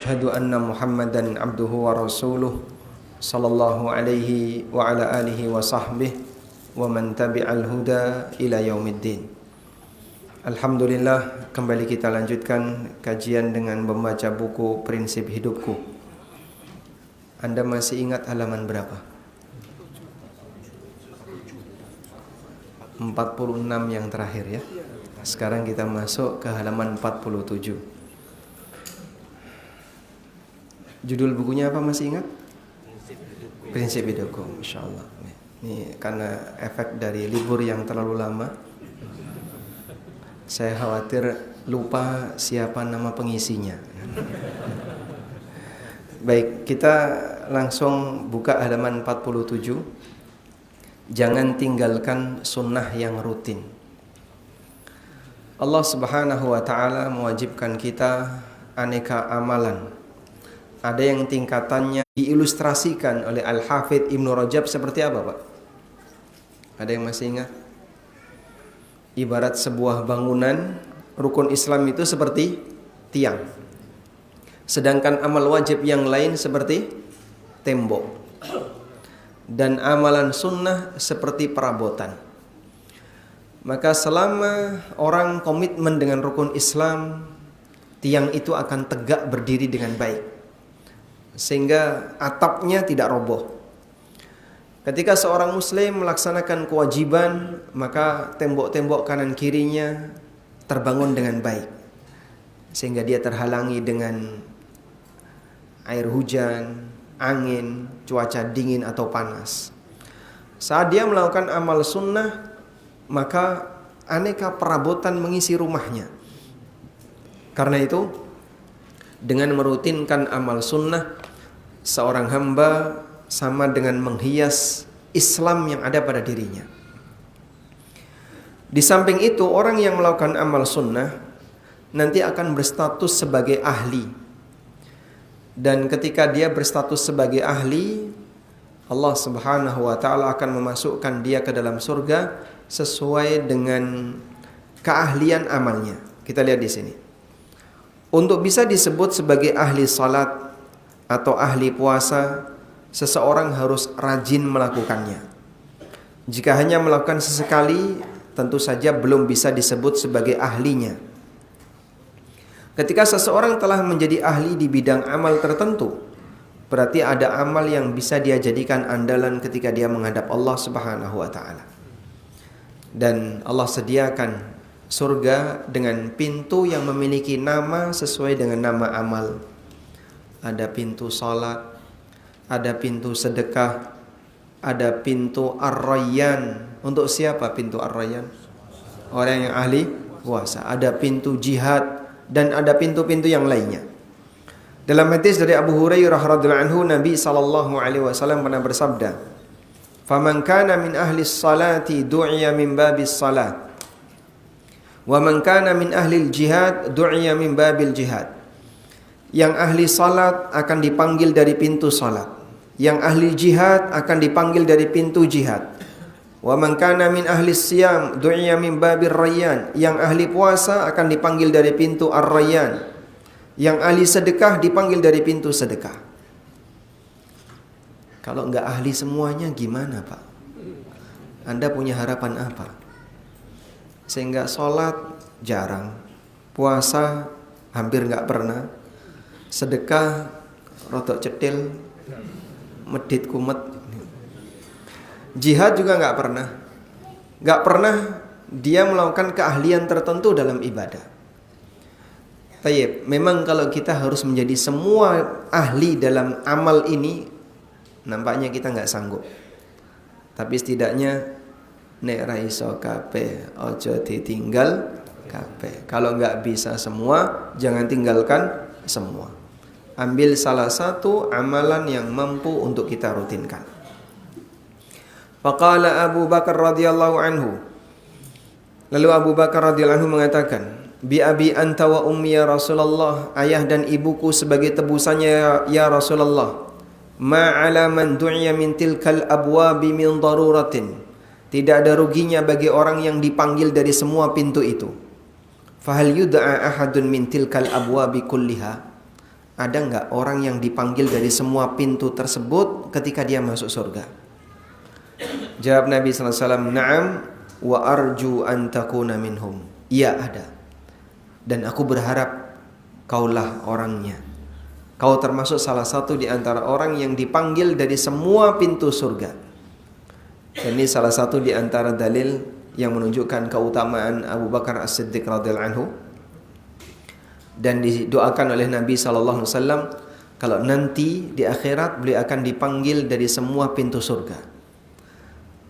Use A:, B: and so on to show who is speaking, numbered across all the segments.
A: Asyhadu anna Muhammadan abduhu wa rasuluh sallallahu alaihi wa ala alihi wa sahbihi wa man tabi'al huda ila yaumiddin. Alhamdulillah, kembali kita lanjutkan kajian dengan membaca buku Prinsip Hidupku. Anda masih ingat halaman berapa? 46 yang terakhir ya. Sekarang kita masuk ke halaman 47. Judul bukunya apa, masih ingat? Prinsip Hidupku, Masya Allah. Ini karena efek dari libur yang terlalu lama, saya khawatir lupa siapa nama pengisinya. Baik, kita langsung buka halaman 47. Jangan tinggalkan sunnah yang rutin. Allah Subhanahu wa ta'ala mewajibkan kita aneka amalan. Ada yang tingkatannya diilustrasikan oleh Al-Hafidh Ibnu Rajab seperti apa, Pak? Ada yang masih ingat? Ibarat sebuah bangunan, rukun Islam itu seperti tiang. Sedangkan amal wajib yang lain seperti tembok. Dan amalan sunnah seperti perabotan. Maka selama orang komitmen dengan rukun Islam, tiang itu akan tegak berdiri dengan baik, sehingga atapnya tidak roboh. Ketika seorang muslim melaksanakan kewajiban, maka tembok-tembok kanan kirinya terbangun dengan baik, sehingga dia terhalangi dengan air hujan, angin, cuaca dingin atau panas. Saat dia melakukan amal sunnah, maka aneka perabotan mengisi rumahnya. Karena itu, dengan merutinkan amal sunnah, seorang hamba sama dengan menghias Islam yang ada pada dirinya. Di samping itu, orang yang melakukan amal sunnah nanti akan berstatus sebagai ahli. Dan ketika dia berstatus sebagai ahli, Allah Subhanahu wa ta'ala akan memasukkan dia ke dalam surga sesuai dengan keahlian amalnya. Kita lihat di sini. Untuk bisa disebut sebagai ahli salat atau ahli puasa, seseorang harus rajin melakukannya. Jika hanya melakukan sesekali, tentu saja belum bisa disebut sebagai ahlinya. Ketika seseorang telah menjadi ahli di bidang amal tertentu, berarti ada amal yang bisa dia jadikan andalan ketika dia menghadap Allah Subhanahu wa ta'ala. Dan Allah sediakan surga dengan pintu yang memiliki nama sesuai dengan nama amal. Ada pintu salat, ada pintu sedekah, ada pintu Ar-Rayyan. Untuk siapa pintu Ar-Rayyan? Orang yang ahli puasa. Ada pintu jihad dan ada pintu-pintu yang lainnya. Dalam hadis dari Abu Hurairah radhiyallahu anhu, Nabi sallallahu alaihi wasallam pernah bersabda, "Faman kana min ahli salati du'iya min babis salat. Wa man kana min ahli jihad du'iya min babil jihad." Yang ahli salat akan dipanggil dari pintu salat. Yang ahli jihad akan dipanggil dari pintu jihad. Wa man kana min ahli siyam du'iya min babir rayyan. Yang ahli puasa akan dipanggil dari pintu ar-rayyan. Yang ahli sedekah dipanggil dari pintu sedekah. Kalau enggak ahli semuanya gimana, Pak? Anda punya harapan apa? Sehingga sholat jarang, puasa hampir nggak pernah, sedekah rodok cetil, medit kumet, jihad juga nggak pernah dia melakukan keahlian tertentu dalam ibadah. Tayyib, memang kalau kita harus menjadi semua ahli dalam amal ini, nampaknya kita nggak sanggup. Tapi setidaknya nek ra iso kabeh aja ditinggal kabeh. Kalau enggak bisa semua, jangan tinggalkan semua. Ambil salah satu amalan yang mampu untuk kita rutinkan. Faqala Abu Bakar radhiyallahu anhu. Lalu Abu Bakar radhiyallahu anhu mengatakan, "Bi abi anta wa ummi ya Rasulullah." Ayah dan ibuku sebagai tebusannya ya Rasulullah. "Ma 'ala man du'iya min tilkal abwabi min daruratin." Tidak ada ruginya bagi orang yang dipanggil dari semua pintu itu. Fahal yud'a ahadun min tilkal abwabi kulliha. ada nggak orang yang dipanggil dari semua pintu tersebut ketika dia masuk surga? Jawab Nabi sallallahu alaihi wasallam, "Na'am wa arju an takuna minhum." Iya, ada. Dan aku berharap kaulah orangnya. Kau termasuk salah satu di antara orang yang dipanggil dari semua pintu surga. Dan ini salah satu di antara dalil yang menunjukkan keutamaan Abu Bakar As-Siddiq radhiyallahu anhu. Dan didoakan oleh Nabi sallallahu alaihi wasallam kalau nanti di akhirat beliau akan dipanggil dari semua pintu surga.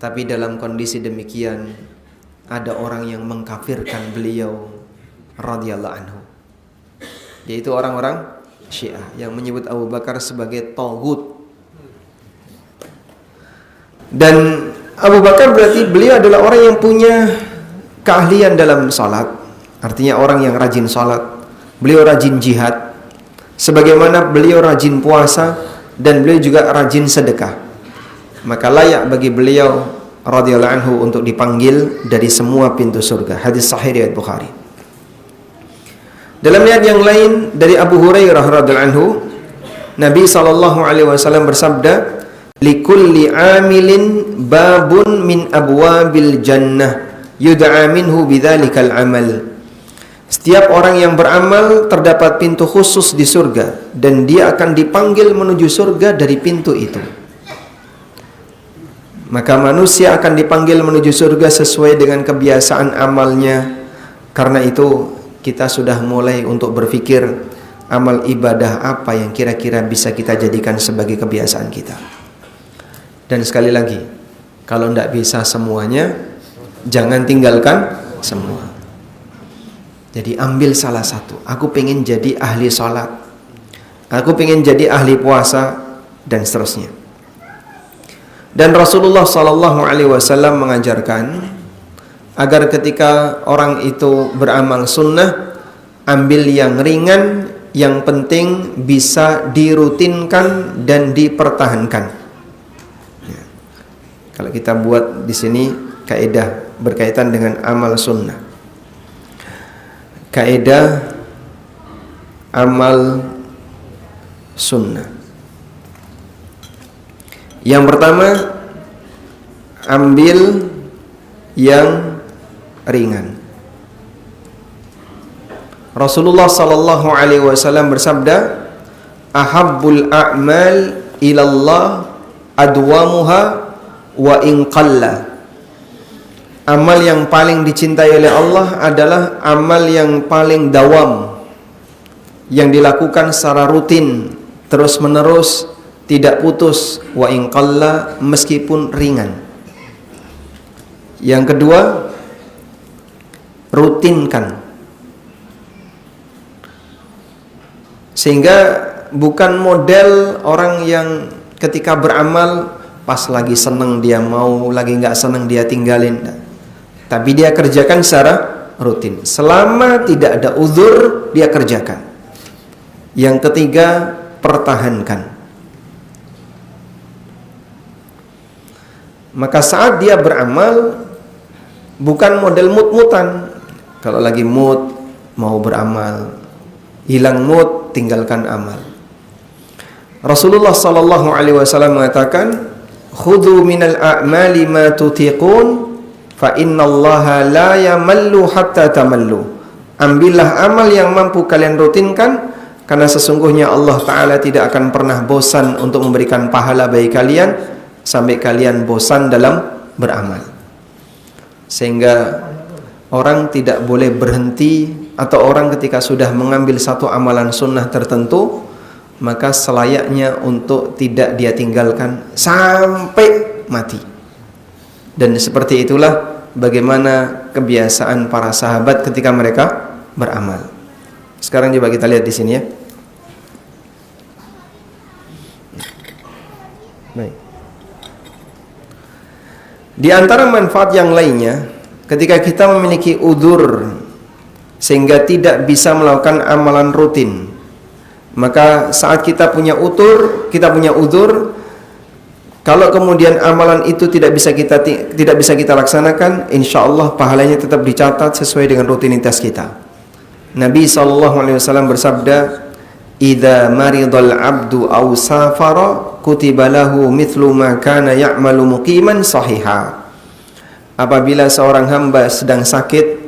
A: Tapi dalam kondisi demikian ada orang yang mengkafirkan beliau radhiyallahu anhu, yaitu orang-orang Syiah yang menyebut Abu Bakar sebagai taghut. Dan Abu Bakar berarti beliau adalah orang yang punya keahlian dalam salat, artinya orang yang rajin salat. Beliau rajin jihad, sebagaimana beliau rajin puasa dan beliau juga rajin sedekah. Maka layak bagi beliau radhiyallahu anhu untuk dipanggil dari semua pintu surga. Hadis sahih riwayat Bukhari. Dalam riwayat yang lain dari Abu Hurairah radhiyallahu anhu, Nabi sallallahu alaihi wasallam bersabda, "Likulli 'amilin babun min abwabil jannah yud'a minhu bidzalikal 'amal." Setiap orang yang beramal terdapat pintu khusus di surga dan dia akan dipanggil menuju surga dari pintu itu. Maka manusia akan dipanggil menuju surga sesuai dengan kebiasaan amalnya. Karena itu kita sudah mulai untuk berpikir amal ibadah apa yang kira-kira bisa kita jadikan sebagai kebiasaan kita. Dan sekali lagi, kalau tidak bisa semuanya, jangan tinggalkan semua. Jadi ambil salah satu. Aku pengen jadi ahli sholat, aku pengen jadi ahli puasa, dan seterusnya. Dan Rasulullah Sallallahu Alaihi Wasallam mengajarkan agar ketika orang itu beramal sunnah, ambil yang ringan, yang penting bisa dirutinkan dan dipertahankan. Ya. Kalau kita buat di sini kaidah berkaitan dengan amal sunnah. Kaidah amal sunnah. Yang pertama, ambil yang ringan. Rasulullah sallallahu alaihi wasallam bersabda, "Ahabbul a'mal ilallah adwamuha wa in qalla." Amal yang paling dicintai oleh Allah adalah amal yang paling dawam, yang dilakukan secara rutin, terus menerus, tidak putus, wa in qalla, meskipun ringan. Yang kedua, rutinkan. Sehingga bukan model orang yang ketika beramal pas lagi seneng dia mau, lagi nggak seneng dia tinggalin. Tapi dia kerjakan secara rutin. Selama tidak ada uzur, dia kerjakan. Yang ketiga, pertahankan. Maka saat dia beramal, bukan model mut-mutan. Kalau lagi mood, mau beramal, hilang mood, tinggalkan amal. Rasulullah sallallahu alaihi wasallam mengatakan, "Khudhu minal a'mali ma tutiqun, fa innallaha la yamallu hatta tamallu." Ambillah amal yang mampu kalian rutinkan, karena sesungguhnya Allah Ta'ala tidak akan pernah bosan untuk memberikan pahala bagi kalian sampai kalian bosan dalam beramal. Sehingga orang tidak boleh berhenti, atau orang ketika sudah mengambil satu amalan sunnah tertentu, maka selayaknya untuk tidak dia tinggalkan sampai mati. Dan seperti itulah bagaimana kebiasaan para sahabat ketika mereka beramal. Sekarang coba kita lihat di sini ya. Baik. Di antara manfaat yang lainnya, ketika kita memiliki udzur sehingga tidak bisa melakukan amalan rutin, maka saat kita punya udzur, kalau kemudian amalan itu tidak bisa kita laksanakan, insya Allah pahalanya tetap dicatat sesuai dengan rutinitas kita. Nabi SAW bersabda, idza maridal 'abdu aw safara kutiba lahu mithlu ma kana ya'malu muqiman sahiha. Apabila seorang hamba sedang sakit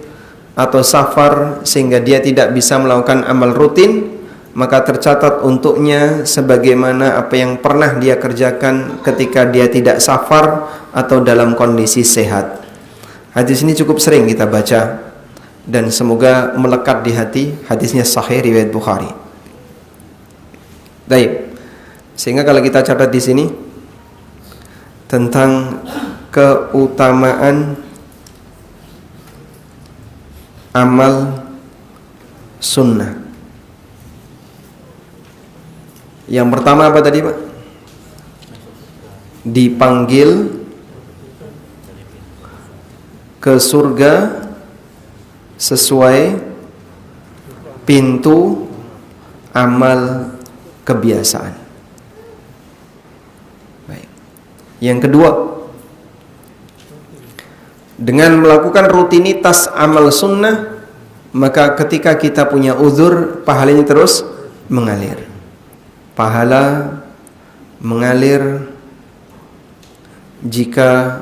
A: atau safar sehingga dia tidak bisa melakukan amal rutin, maka tercatat untuknya sebagaimana apa yang pernah dia kerjakan ketika dia tidak safar atau dalam kondisi sehat. Hadis ini cukup sering kita baca dan semoga melekat di hati. Hadisnya sahih riwayat Bukhari. Baik. Sehingga kalau kita catat di sini tentang keutamaan amal sunnah. Yang pertama apa tadi, Pak? Dipanggil ke surga sesuai pintu amal kebiasaan. Baik. Yang kedua, dengan melakukan rutinitas amal sunnah, maka ketika kita punya uzur, pahalanya terus mengalir. Pahala mengalir jika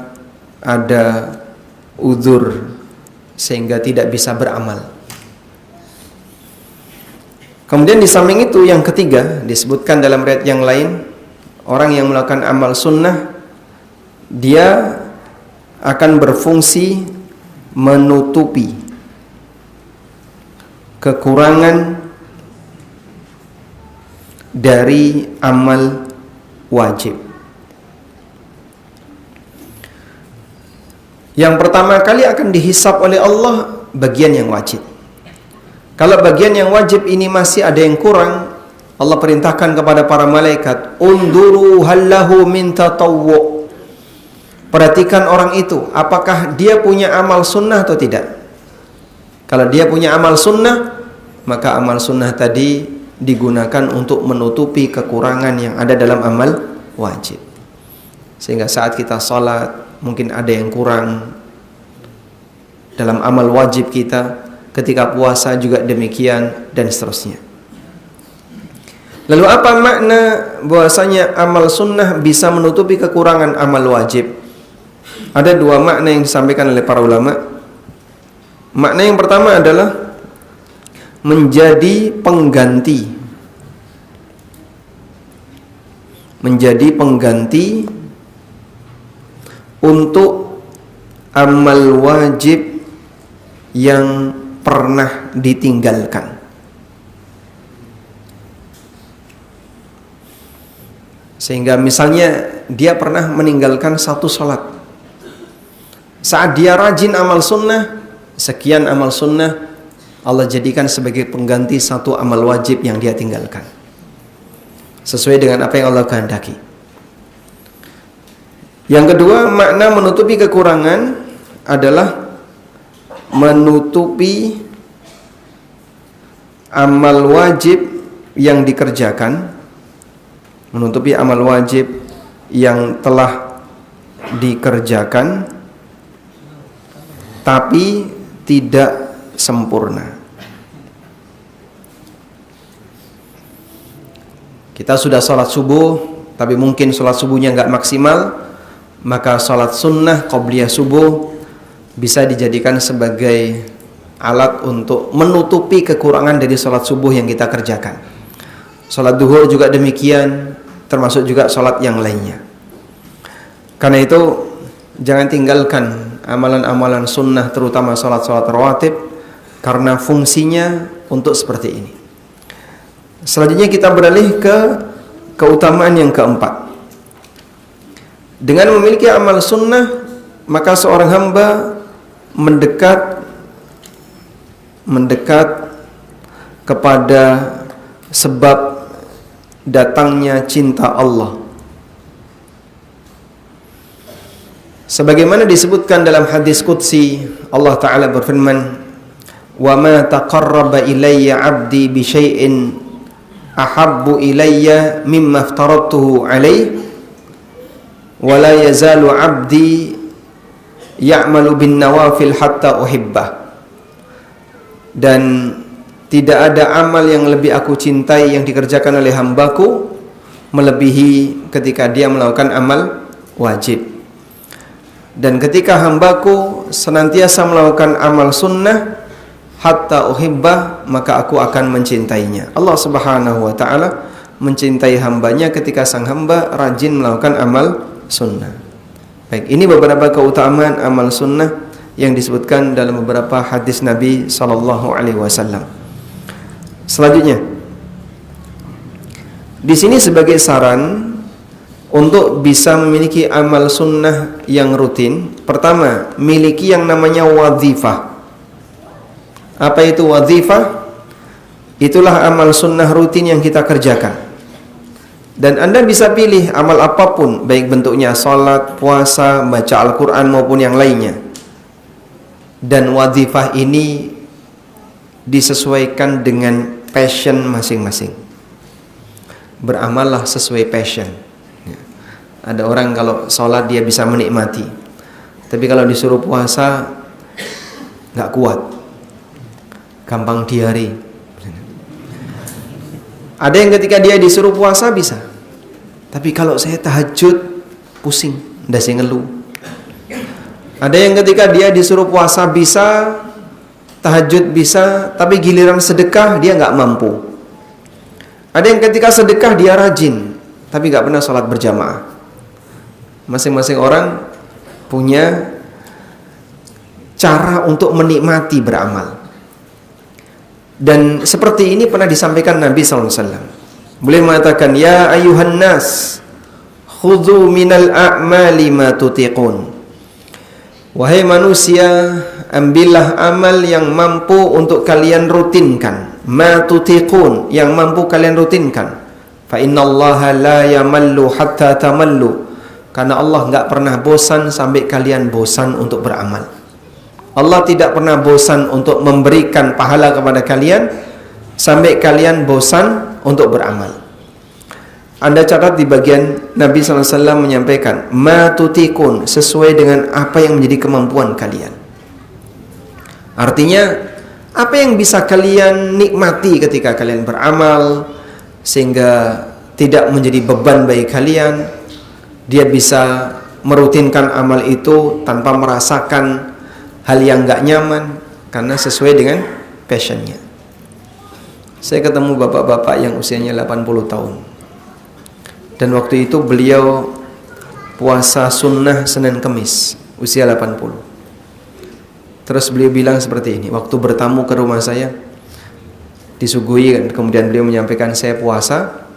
A: ada uzur sehingga tidak bisa beramal. Kemudian di samping itu yang ketiga disebutkan dalam riwayat yang lain, orang yang melakukan amal sunnah dia akan berfungsi menutupi kekurangan dari amal wajib. Yang pertama kali akan dihisab oleh Allah bagian yang wajib. Kalau bagian yang wajib ini masih ada yang kurang, Allah perintahkan kepada para malaikat, unduru hallahu min tatawwu. Perhatikan orang itu, apakah dia punya amal sunnah atau tidak. Kalau dia punya amal sunnah, maka amal sunnah tadi digunakan untuk menutupi kekurangan yang ada dalam amal wajib. Sehingga saat kita sholat mungkin ada yang kurang dalam amal wajib kita, ketika puasa juga demikian, dan seterusnya. Lalu apa makna bahwasanya amal sunnah bisa menutupi kekurangan amal wajib? Ada dua makna yang disampaikan oleh para ulama. Makna yang pertama adalah menjadi pengganti untuk amal wajib yang pernah ditinggalkan. Sehingga misalnya dia pernah meninggalkan satu sholat, saat dia rajin amal sunnah, sekian amal sunnah Allah jadikan sebagai pengganti satu amal wajib yang dia tinggalkan, sesuai dengan apa yang Allah kehendaki. Yang kedua, makna menutupi kekurangan adalah menutupi amal wajib yang dikerjakan, menutupi amal wajib yang telah dikerjakan tapi tidak sempurna. Kita sudah sholat subuh tapi mungkin sholat subuhnya nggak maksimal, maka sholat sunnah qobliyah subuh bisa dijadikan sebagai alat untuk menutupi kekurangan dari sholat subuh yang kita kerjakan. Sholat duhur juga demikian, termasuk juga sholat yang lainnya. Karena itu jangan tinggalkan amalan-amalan sunnah, terutama sholat-sholat rawatib, karena fungsinya untuk seperti ini. Selanjutnya kita beralih ke keutamaan yang keempat. Dengan memiliki amal sunnah, maka seorang hamba mendekat kepada sebab datangnya cinta Allah. Sebagaimana disebutkan dalam hadis qudsi, Allah Ta'ala berfirman, "Wa ma taqarraba ilayya 'abdi bi syai'in ahabbu ilayya mimma aftaradtuhu alaihi wa la yazalu 'abdi ya'malu bin nawafil hatta uhibbah." Dan tidak ada amal yang lebih aku cintai yang dikerjakan oleh hambaku melebihi ketika dia melakukan amal wajib. Dan ketika hambaku senantiasa melakukan amal sunnah hatta uhibbah, maka aku akan mencintainya. Allah Subhanahu wa taala mencintai hambanya ketika sang hamba rajin melakukan amal sunnah. Baik, ini beberapa keutamaan amal sunnah yang disebutkan dalam beberapa hadis Nabi sallallahu alaihi wasallam. Selanjutnya, di sini sebagai saran untuk bisa memiliki amal sunnah yang rutin, pertama, miliki yang namanya wazifah. Apa itu wazifah? Itulah amal sunnah rutin yang kita kerjakan. Dan Anda bisa pilih amal apapun, baik bentuknya salat, puasa, baca Al-Quran maupun yang lainnya. Dan wazifah ini disesuaikan dengan passion masing-masing. Beramallah sesuai passion. Ada orang kalau sholat dia bisa menikmati, tapi kalau disuruh puasa nggak kuat, gampang diare. Ada yang ketika dia disuruh puasa bisa, tapi kalau saya tahajud pusing, ndase ngeluh. Ada yang ketika dia disuruh puasa bisa, tahajud bisa, tapi giliran sedekah dia nggak mampu. Ada yang ketika sedekah dia rajin, tapi nggak pernah sholat berjamaah. Masing-masing orang punya cara untuk menikmati beramal. Dan seperti ini pernah disampaikan Nabi SAW. Beliau mengatakan, ya ayuhan nas, khudhu minal a'mali ma tutiqun. Wahai manusia, ambillah amal yang mampu untuk kalian rutinkan. Ma tutiqun, yang mampu kalian rutinkan. Fa innallaha la yamallu hatta tamallu. Karena Allah enggak pernah bosan sampai kalian bosan untuk beramal. Allah tidak pernah bosan untuk memberikan pahala kepada kalian sampai kalian bosan untuk beramal. Anda catat di bagian Nabi SAW menyampaikan, ma tutikun, sesuai dengan apa yang menjadi kemampuan kalian. Artinya, apa yang bisa kalian nikmati ketika kalian beramal sehingga tidak menjadi beban bagi kalian. Dia bisa merutinkan amal itu tanpa merasakan hal yang gak nyaman, karena sesuai dengan passionnya. Saya ketemu bapak-bapak yang usianya 80 tahun, dan waktu itu beliau puasa sunnah Senin Kemis, usia 80. Terus beliau bilang seperti ini, waktu bertamu ke rumah saya, disuguhi, kemudian beliau menyampaikan saya puasa.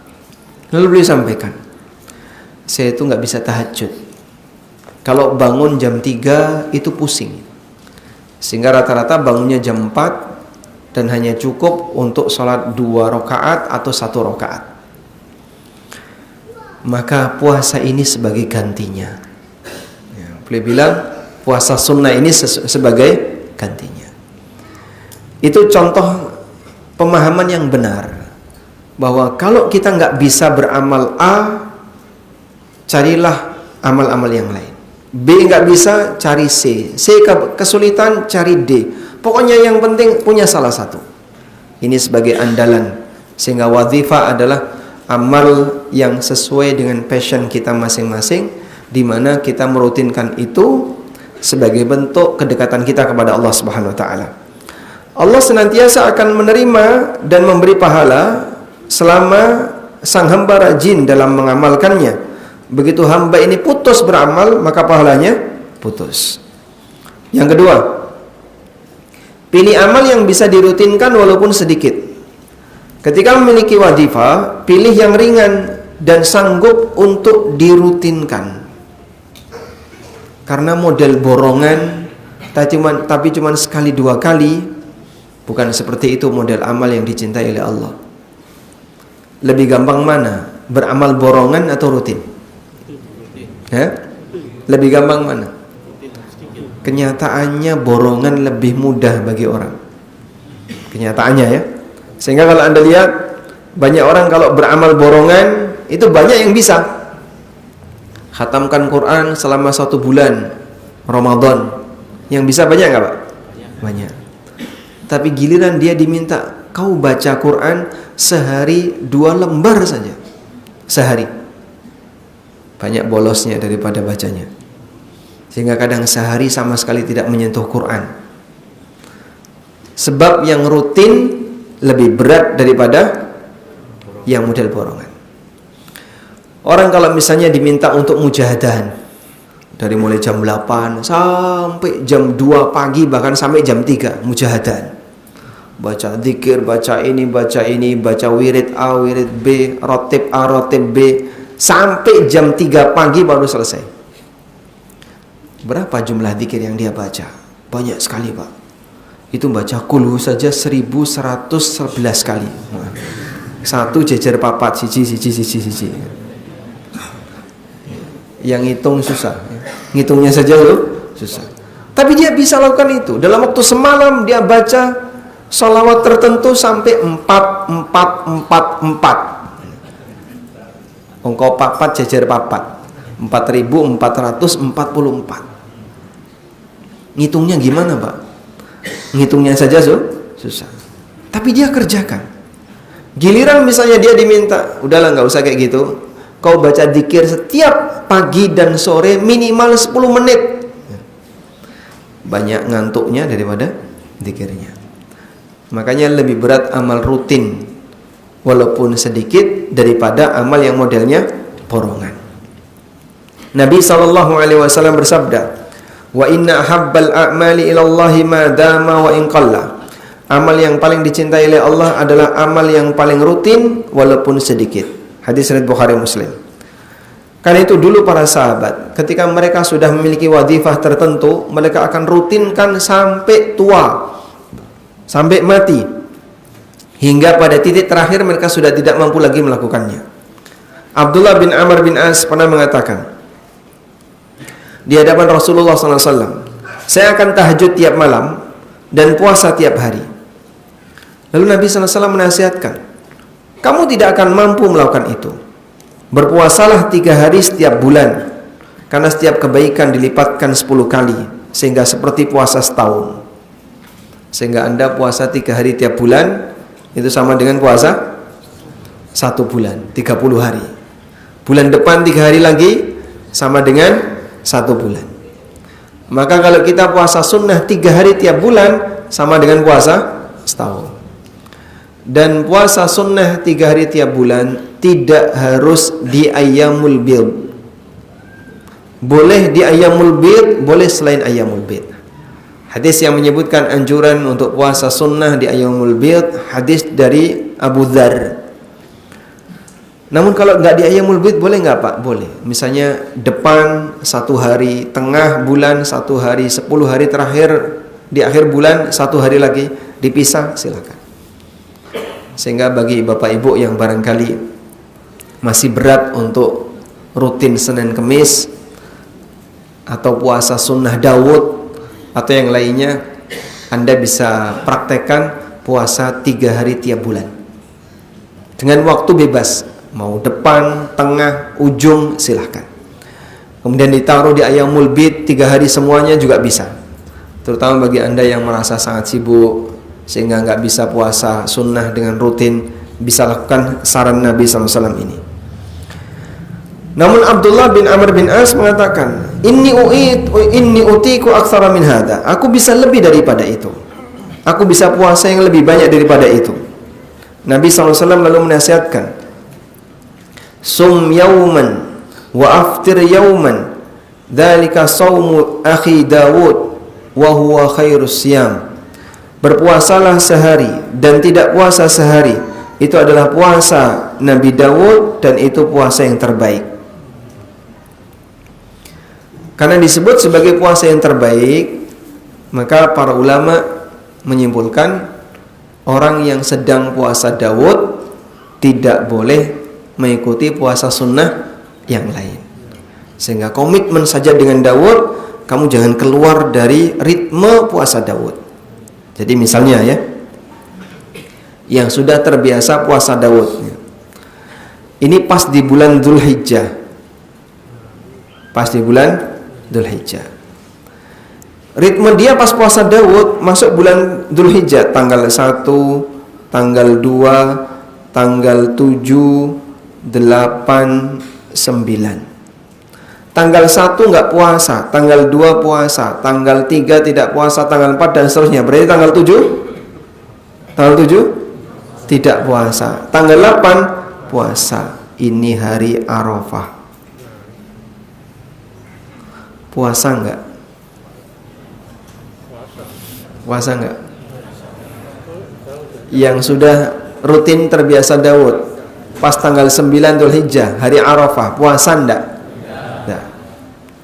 A: Lalu beliau sampaikan, saya itu nggak bisa tahajud. Kalau bangun jam 3 itu pusing. Sehingga rata-rata bangunnya jam 4 dan hanya cukup untuk sholat 2 rakaat atau 1 rakaat. Maka puasa ini sebagai gantinya. Ya, beliau bilang puasa sunnah ini sebagai gantinya. Itu contoh pemahaman yang benar, bahwa kalau kita nggak bisa beramal A, carilah amal-amal yang lain. B nggak bisa, cari C. C kesulitan, cari D. Pokoknya yang penting punya salah satu. Ini sebagai andalan. Sehingga wazifah adalah amal yang sesuai dengan passion kita masing-masing, di mana kita merutinkan itu sebagai bentuk kedekatan kita kepada Allah Subhanahu wa taala. Allah senantiasa akan menerima dan memberi pahala selama sang hamba rajin dalam mengamalkannya. Begitu hamba ini putus beramal, maka pahalanya putus. Yang kedua, pilih amal yang bisa dirutinkan walaupun sedikit. Ketika memiliki wazifah, pilih yang ringan dan sanggup untuk dirutinkan. Karena model borongan tapi cuma sekali 2 kali, bukan seperti itu model amal yang dicintai oleh Allah. Lebih gampang mana? Beramal borongan atau rutin? Lebih gampang mana? Kenyataannya borongan lebih mudah bagi orang. Kenyataannya ya. Sehingga kalau Anda lihat, banyak orang kalau beramal borongan itu banyak yang bisa. Khatamkan Quran selama 1 bulan Ramadan. Yang bisa banyak nggak Pak? Banyak. Tapi giliran dia diminta kau baca Quran sehari 2 lembar saja. Sehari. Banyak bolosnya daripada bacanya. Sehingga kadang sehari sama sekali tidak menyentuh Quran. Sebab yang rutin lebih berat daripada yang model borongan. Orang kalau misalnya diminta untuk mujahadahan dari mulai jam 8 sampai jam 2 pagi, bahkan sampai jam 3 mujahadahan. Baca zikir, baca ini, baca wirid A, wirid B, rotib A, rotib B, sampai jam 3 pagi baru selesai. Berapa jumlah zikir yang dia baca? Banyak sekali, Pak. Itu baca kulhu saja 1111 kali. Satu jejer papat, siji. Yang hitung susah. Ngitungnya saja loh susah. Tapi dia bisa lakukan itu. Dalam waktu semalam dia baca sholawat tertentu sampai 4. Engkau papat jejer papat. 4444. Ngitungnya gimana, Pak? Ngitungnya saja susah. Tapi dia kerjakan. Giliran misalnya dia diminta, udahlah nggak usah kayak gitu. Kau baca zikir setiap pagi dan sore minimal 10 menit. Banyak ngantuknya daripada zikirnya. Makanya lebih berat amal rutin walaupun sedikit daripada amal yang modelnya borongan. Nabi SAW bersabda, wa inna habbal a'mali ilallahi ma dama wa in qalla. Amal yang paling dicintai oleh Allah adalah amal yang paling rutin walaupun sedikit. Hadis riwayat Bukhari Muslim. Karena itu dulu para sahabat ketika mereka sudah memiliki wadhifah tertentu, mereka akan rutinkan sampai tua, sampai mati, hingga pada titik terakhir mereka sudah tidak mampu lagi melakukannya. Abdullah bin Amr bin As pernah mengatakan di hadapan Rasulullah SAW, saya akan tahajud tiap malam dan puasa tiap hari. Lalu Nabi SAW menasihatkan, kamu tidak akan mampu melakukan itu. Berpuasalah 3 hari setiap bulan, karena setiap kebaikan dilipatkan 10 kali, sehingga seperti puasa setahun. Sehingga Anda puasa 3 hari tiap bulan, itu sama dengan puasa 1 bulan, 30 hari. Bulan depan 3 hari lagi, sama dengan 1 bulan. Maka kalau kita puasa sunnah 3 hari tiap bulan, sama dengan puasa setahun. Dan puasa sunnah 3 hari tiap bulan tidak harus di ayyamul bid. Boleh di ayyamul bid, boleh selain ayyamul bid. Hadis yang menyebutkan anjuran untuk puasa sunnah di ayyamul bid, hadis dari Abu Dzar. Namun kalau nggak di ayyamul bid boleh nggak, Pak? Boleh. Misalnya depan 1 hari, tengah bulan 1 hari, 10 hari terakhir di akhir bulan 1 hari lagi dipisah, silakan. Sehingga bagi Bapak Ibu yang barangkali masih berat untuk rutin Senin Kemis atau puasa sunnah Daud atau yang lainnya, Anda bisa praktekkan puasa 3 hari tiap bulan dengan waktu bebas, mau depan, tengah, ujung, silahkan. Kemudian ditaruh di ayyamul bid 3 hari semuanya juga bisa. Terutama bagi Anda yang merasa sangat sibuk sehingga nggak bisa puasa sunnah dengan rutin, bisa lakukan saran Nabi SAW ini. Namun Abdullah bin Amr bin As mengatakan, inni utiku aktsara min hada. Aku bisa lebih daripada itu. Aku bisa puasa yang lebih banyak daripada itu. Nabi SAW lalu menasihatkan, sum yauman wa aftir yauman, dzalika saumu akhi Dawud wa huwa khairus siyam. Berpuasalah sehari dan tidak puasa sehari, itu adalah puasa Nabi Dawud dan itu puasa yang terbaik. Karena disebut sebagai puasa yang terbaik, maka para ulama menyimpulkan orang yang sedang puasa Dawud tidak boleh mengikuti puasa sunnah yang lain. Sehingga komitmen saja dengan Dawud, kamu jangan keluar dari ritme puasa Dawud. Jadi misalnya ya, yang sudah terbiasa puasa Daud, ini pas di bulan Dzulhijjah, pas di bulan Dzulhijjah, ritme dia pas puasa Daud masuk bulan Dzulhijjah tanggal 1, tanggal 2, tanggal 7, 8, 9. Tanggal 1 nggak puasa, tanggal 2 puasa, tanggal 3 tidak puasa, tanggal 4 dan seterusnya. Berarti tanggal 7? Tanggal 7 tidak puasa. Tanggal 8 puasa. Ini hari Arafah. Puasa nggak? Puasa nggak? Yang sudah rutin terbiasa Daud, pas tanggal 9 Dzulhijjah, hari Arafah, puasa nggak? Nggak.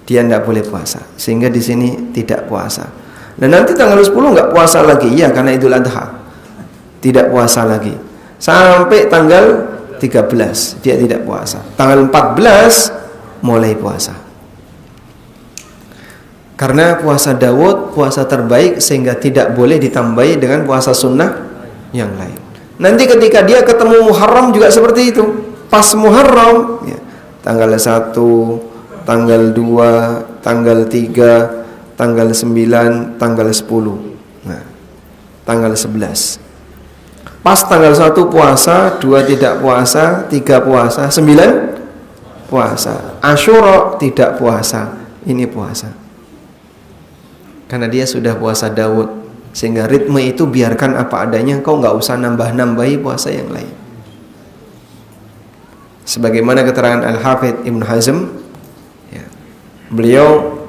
A: Dia nggak boleh puasa. Sehingga di sini tidak puasa. Dan nanti tanggal 10 nggak puasa lagi, ya karena Idul Adha. Tidak puasa lagi. Sampai tanggal 13 dia tidak puasa. Tanggal 14 mulai puasa. Karena puasa Daud puasa terbaik sehingga tidak boleh ditambahi dengan puasa sunnah yang lain. Nanti ketika dia ketemu Muharram juga seperti itu. Pas Muharram ya, tanggal 1, tanggal 2, tanggal 3, tanggal 9, tanggal 10. Nah, tanggal 11. Pas tanggal 1 puasa, 2 tidak puasa, 3 puasa, 9 puasa. Asyura tidak puasa. Ini puasa. Karena dia sudah puasa Daud, sehingga ritme itu biarkan apa adanya, kau nggak usah nambah-nambahi puasa yang lain. Sebagaimana keterangan Al-Hafidh Ibn Hazm, ya, beliau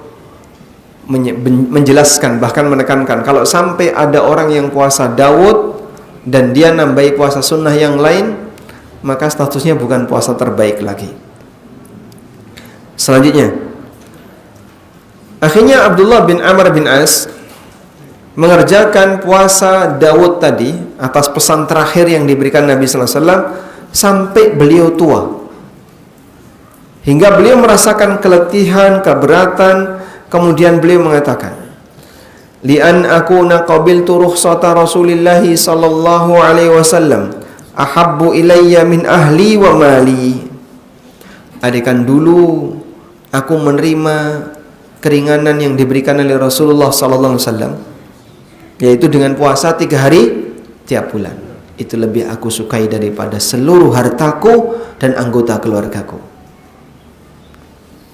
A: menjelaskan, bahkan menekankan, kalau sampai ada orang yang puasa Daud dan dia nambahi puasa sunnah yang lain, maka statusnya bukan puasa terbaik lagi. Selanjutnya, akhirnya Abdullah bin Amr bin As mengerjakan puasa Daud tadi atas pesan terakhir yang diberikan Nabi sallallahu alaihi wasallam sampai beliau tua. Hingga beliau merasakan keletihan, keberatan, kemudian beliau mengatakan, "Li'an akuna qabiltu rukhsata Rasulillah sallallahu alaihi wasallam ahabbu ilayya min ahli wa mali." Adekan dulu aku menerima keringanan yang diberikan oleh Rasulullah sallallahu alaihi wasallam, yaitu dengan puasa 3 hari tiap bulan. Itu lebih aku sukai daripada seluruh hartaku dan anggota keluargaku.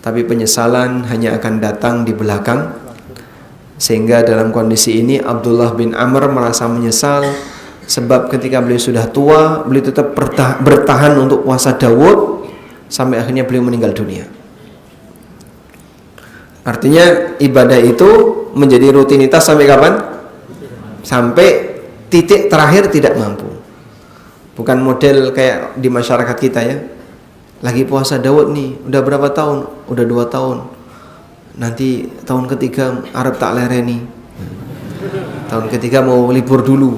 A: Tapi penyesalan hanya akan datang di belakang. Sehingga dalam kondisi ini Abdullah bin Amr merasa menyesal, sebab ketika beliau sudah tua, beliau tetap bertahan untuk puasa Daud sampai akhirnya beliau meninggal dunia. Artinya ibadah itu menjadi rutinitas sampai kapan? Sampai titik terakhir tidak mampu. Bukan model kayak di masyarakat kita ya. Lagi puasa Daud nih, udah berapa tahun? Udah 2 tahun. Nanti tahun ketiga Arab tak lereni. Tahun ketiga mau libur dulu.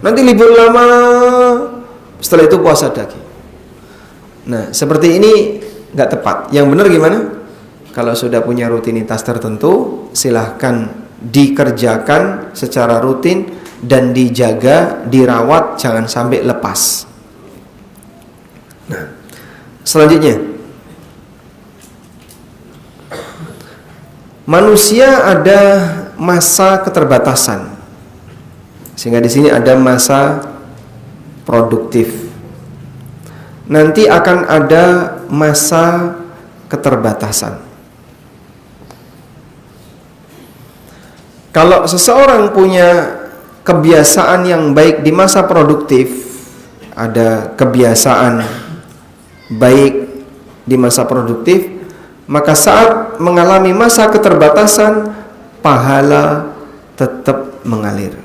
A: Nanti libur lama, setelah itu puasa lagi. Nah, seperti ini nggak tepat. Yang benar gimana? Kalau sudah punya rutinitas tertentu, silahkan dikerjakan secara rutin dan dijaga, dirawat, jangan sampai lepas. Nah, selanjutnya, manusia ada masa keterbatasan, sehingga di sini ada masa produktif. Nanti akan ada masa keterbatasan. Kalau seseorang punya kebiasaan yang baik di masa produktif, ada kebiasaan baik di masa produktif, maka saat mengalami masa keterbatasan, pahala tetap mengalir.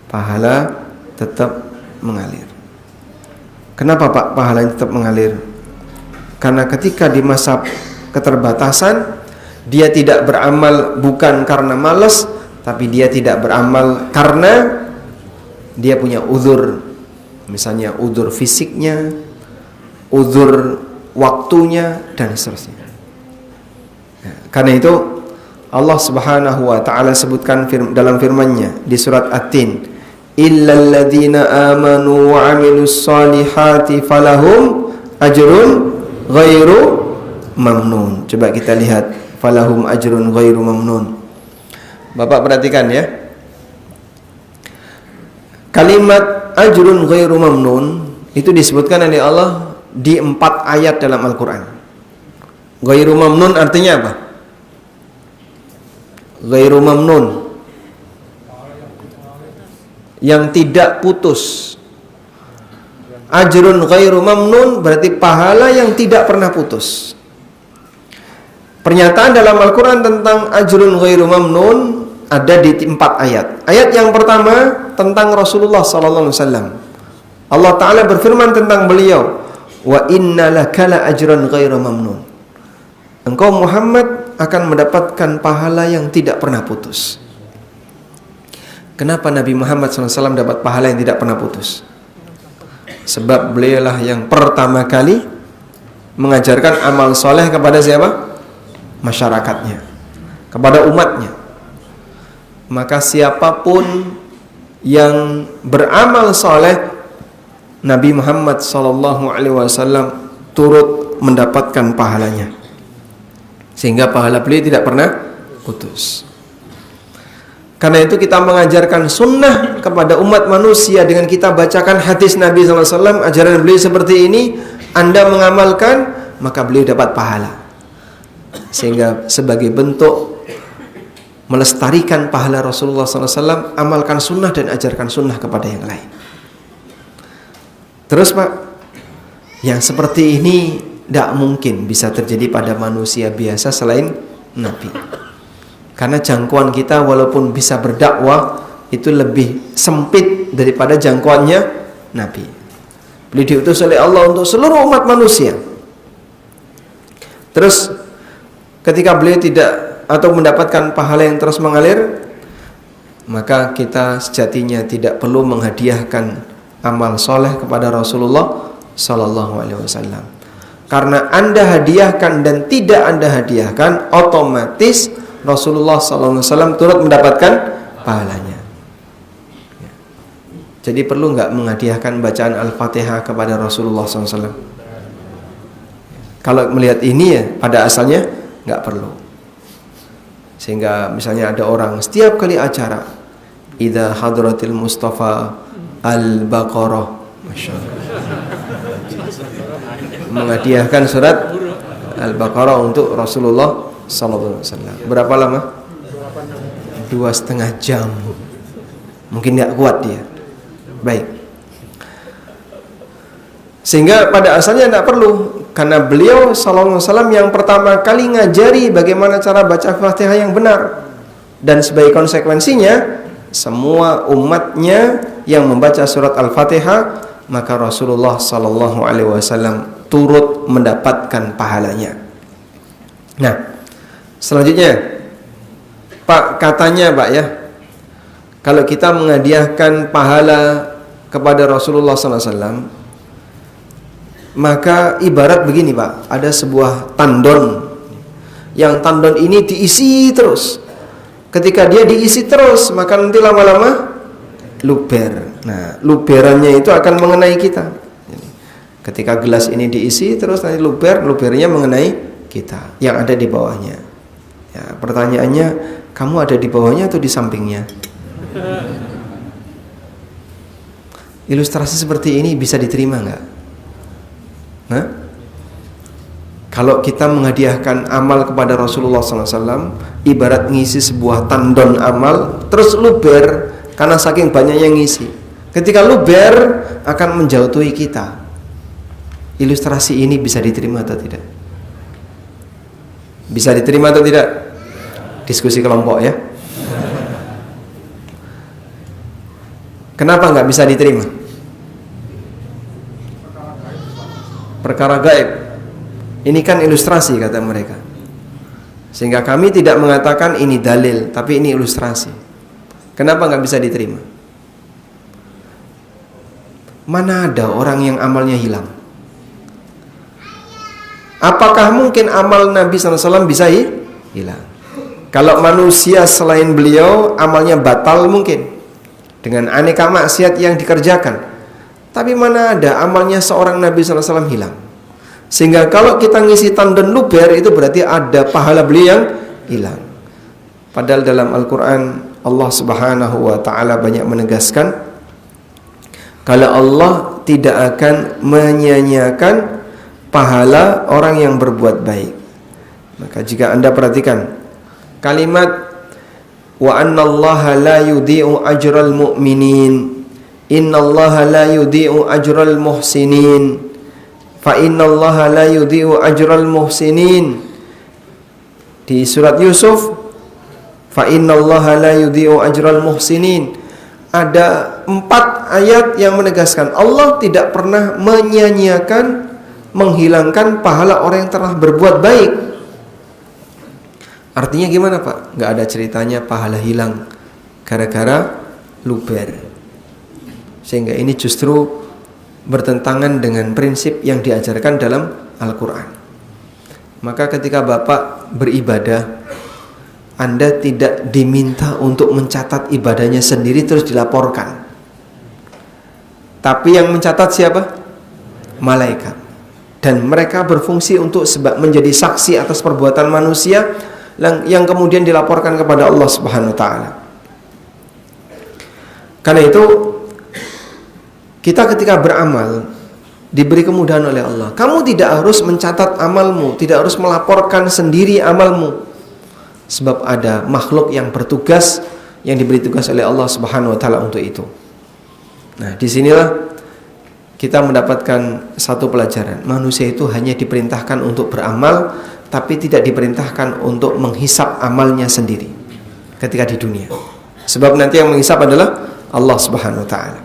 A: Pahala tetap mengalir. Kenapa Pak pahalanya tetap mengalir? Karena ketika di masa keterbatasan, dia tidak beramal bukan karena malas, tapi dia tidak beramal karena dia punya uzur. Misalnya uzur fisiknya, uzur waktunya, dan seterusnya. Karena itu Allah Subhanahu wa taala sebutkan dalam firman-Nya di surat At-Tin, "Illal ladzina amanu wa 'amilus solihati falahum ajrun ghairu mamnun." Coba kita lihat, falahum ajrun ghairu mamnun. Bapak perhatikan ya. Kalimat ajrun ghairu mamnun itu disebutkan oleh Allah di 4 ayat dalam Al-Quran. Ghairu mamnun artinya apa? Ghairu mamnun, yang tidak putus. Ajrun ghairu mamnun berarti pahala yang tidak pernah putus. Pernyataan dalam Al-Quran tentang ajrun ghairu mamnun ada di 4 ayat. Ayat yang pertama tentang Rasulullah SAW. Allah Ta'ala berfirman tentang beliau, wa inna laka la ajran ghairu mamnun. Engkau Muhammad akan mendapatkan pahala yang tidak pernah putus. Kenapa Nabi Muhammad SAW dapat pahala yang tidak pernah putus? Sebab beliaulah yang pertama kali mengajarkan amal soleh kepada siapa? Masyarakatnya, kepada umatnya. Maka siapapun yang beramal soleh, Nabi Muhammad SAW turut mendapatkan pahalanya, sehingga pahala beliau tidak pernah putus. Karena itu kita mengajarkan sunnah kepada umat manusia dengan kita bacakan hadis Nabi SAW, ajaran beliau seperti ini. Anda mengamalkan, maka beliau dapat pahala. Sehingga sebagai bentuk melestarikan pahala Rasulullah SAW, amalkan sunnah dan ajarkan sunnah kepada yang lain. Terus Pak, yang seperti ini tidak mungkin bisa terjadi pada manusia biasa selain Nabi. Karena jangkauan kita walaupun bisa berdakwah itu lebih sempit daripada jangkauannya Nabi. Beliau diutus oleh Allah untuk seluruh umat manusia. Terus ketika beliau tidak atau mendapatkan pahala yang terus mengalir, maka kita sejatinya tidak perlu menghadiahkan amal soleh kepada Rasulullah Sallallahu Alaihi Wasallam. Karena Anda hadiahkan dan tidak Anda hadiahkan, otomatis Rasulullah Sallallahu Alaihi Wasallam turut mendapatkan pahalanya. Jadi perlu nggak menghadiahkan bacaan Al-Fatihah kepada Rasulullah SAW? Kalau melihat ini ya pada asalnya nggak perlu. Sehingga misalnya ada orang setiap kali acara, idza hadratil Mustafa Al-Baqarah, Masya Allah, menghadiahkan surat Al-Baqarah untuk Rasulullah SAW. Berapa lama? 2,5 jam. Mungkin tidak kuat dia. Baik. Sehingga pada asalnya tidak perlu, karena beliau SAW yang pertama kali ngajari bagaimana cara baca Fatihah yang benar. Dan sebagai konsekuensinya, semua umatnya yang membaca surat Al-Fatihah, maka Rasulullah SAW turut mendapatkan pahalanya. Nah, selanjutnya, Pak, katanya Pak ya, kalau kita menghadiahkan pahala kepada Rasulullah SAW, maka ibarat begini Pak, ada sebuah tandon, yang tandon ini diisi terus. Ketika dia diisi terus, maka nanti lama-lama luber. Nah, luberannya itu akan mengenai kita. Ketika gelas ini diisi terus, nanti lubernya mengenai kita yang ada di bawahnya. Ya, pertanyaannya, kamu ada di bawahnya atau di sampingnya? Ilustrasi seperti ini bisa diterima nggak? Nah, kalau kita menghadiahkan amal kepada Rasulullah SAW, ibarat ngisi sebuah tandon amal, terus luber karena saking banyaknya ngisi. Ketika luber akan menjauhi kita. Ilustrasi ini bisa diterima atau tidak? Bisa diterima atau tidak? Diskusi kelompok ya. Kenapa nggak bisa diterima? Perkara gaib. Ini kan ilustrasi kata mereka. Sehingga kami tidak mengatakan ini dalil, tapi ini ilustrasi. Kenapa nggak bisa diterima? Mana ada orang yang amalnya hilang? Apakah mungkin amal Nabi SAW bisa hilang? Kalau manusia selain beliau amalnya batal mungkin, dengan aneka maksiat yang dikerjakan. Tapi mana ada amalnya seorang Nabi SAW hilang? Sehingga kalau kita ngisi tandon luber, itu berarti ada pahala beliau yang hilang. Padahal dalam Al-Quran Allah Subhanahu wa ta'ala banyak menegaskan, kalau Allah tidak akan menyia-nyiakan pahala orang yang berbuat baik. Maka jika Anda perhatikan kalimat wa annallaha la yudhi'u ajral mu'minin, innallaha la yudhi'u ajral muhsinin, fa innallaha la yudhi'u ajral muhsinin. Di surat Yusuf, fa innallaha la yudhi'u ajral muhsinin, ada 4 ayat yang menegaskan Allah tidak pernah menyia-nyiakan, menghilangkan pahala orang yang telah berbuat baik. Artinya gimana Pak? Nggak ada ceritanya pahala hilang gara-gara luber. Sehingga ini justru bertentangan dengan prinsip yang diajarkan dalam Al-Quran. Maka ketika Bapak beribadah, Anda tidak diminta untuk mencatat ibadahnya sendiri terus dilaporkan. Tapi yang mencatat siapa? Malaikat. Dan mereka berfungsi untuk menjadi saksi atas perbuatan manusia yang kemudian dilaporkan kepada Allah Subhanahu wa taala. Karena itu kita ketika beramal diberi kemudahan oleh Allah. Kamu tidak harus mencatat amalmu, tidak harus melaporkan sendiri amalmu. Sebab ada makhluk yang bertugas, yang diberi tugas oleh Allah Subhanahu wa taala untuk itu. Nah, disinilah kita mendapatkan satu pelajaran. Manusia itu hanya diperintahkan untuk beramal, tapi tidak diperintahkan untuk menghisap amalnya sendiri ketika di dunia. Sebab nanti yang menghisap adalah Allah Subhanahu wa taala.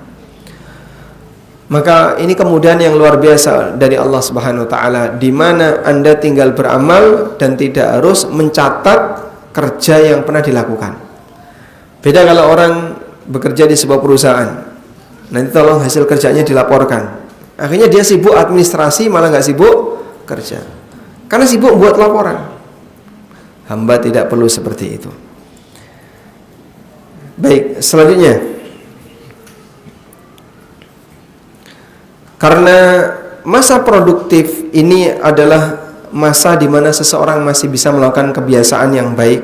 A: Maka ini kemudian yang luar biasa dari Allah Subhanahu wa taala, di mana Anda tinggal beramal dan tidak harus mencatat kerja yang pernah dilakukan. Beda kalau orang bekerja di sebuah perusahaan, nanti tolong hasil kerjanya dilaporkan. Akhirnya dia sibuk administrasi, malah nggak sibuk kerja, karena sibuk buat laporan. Hamba tidak perlu seperti itu. Baik, selanjutnya, karena masa produktif ini adalah masa di mana seseorang masih bisa melakukan kebiasaan yang baik,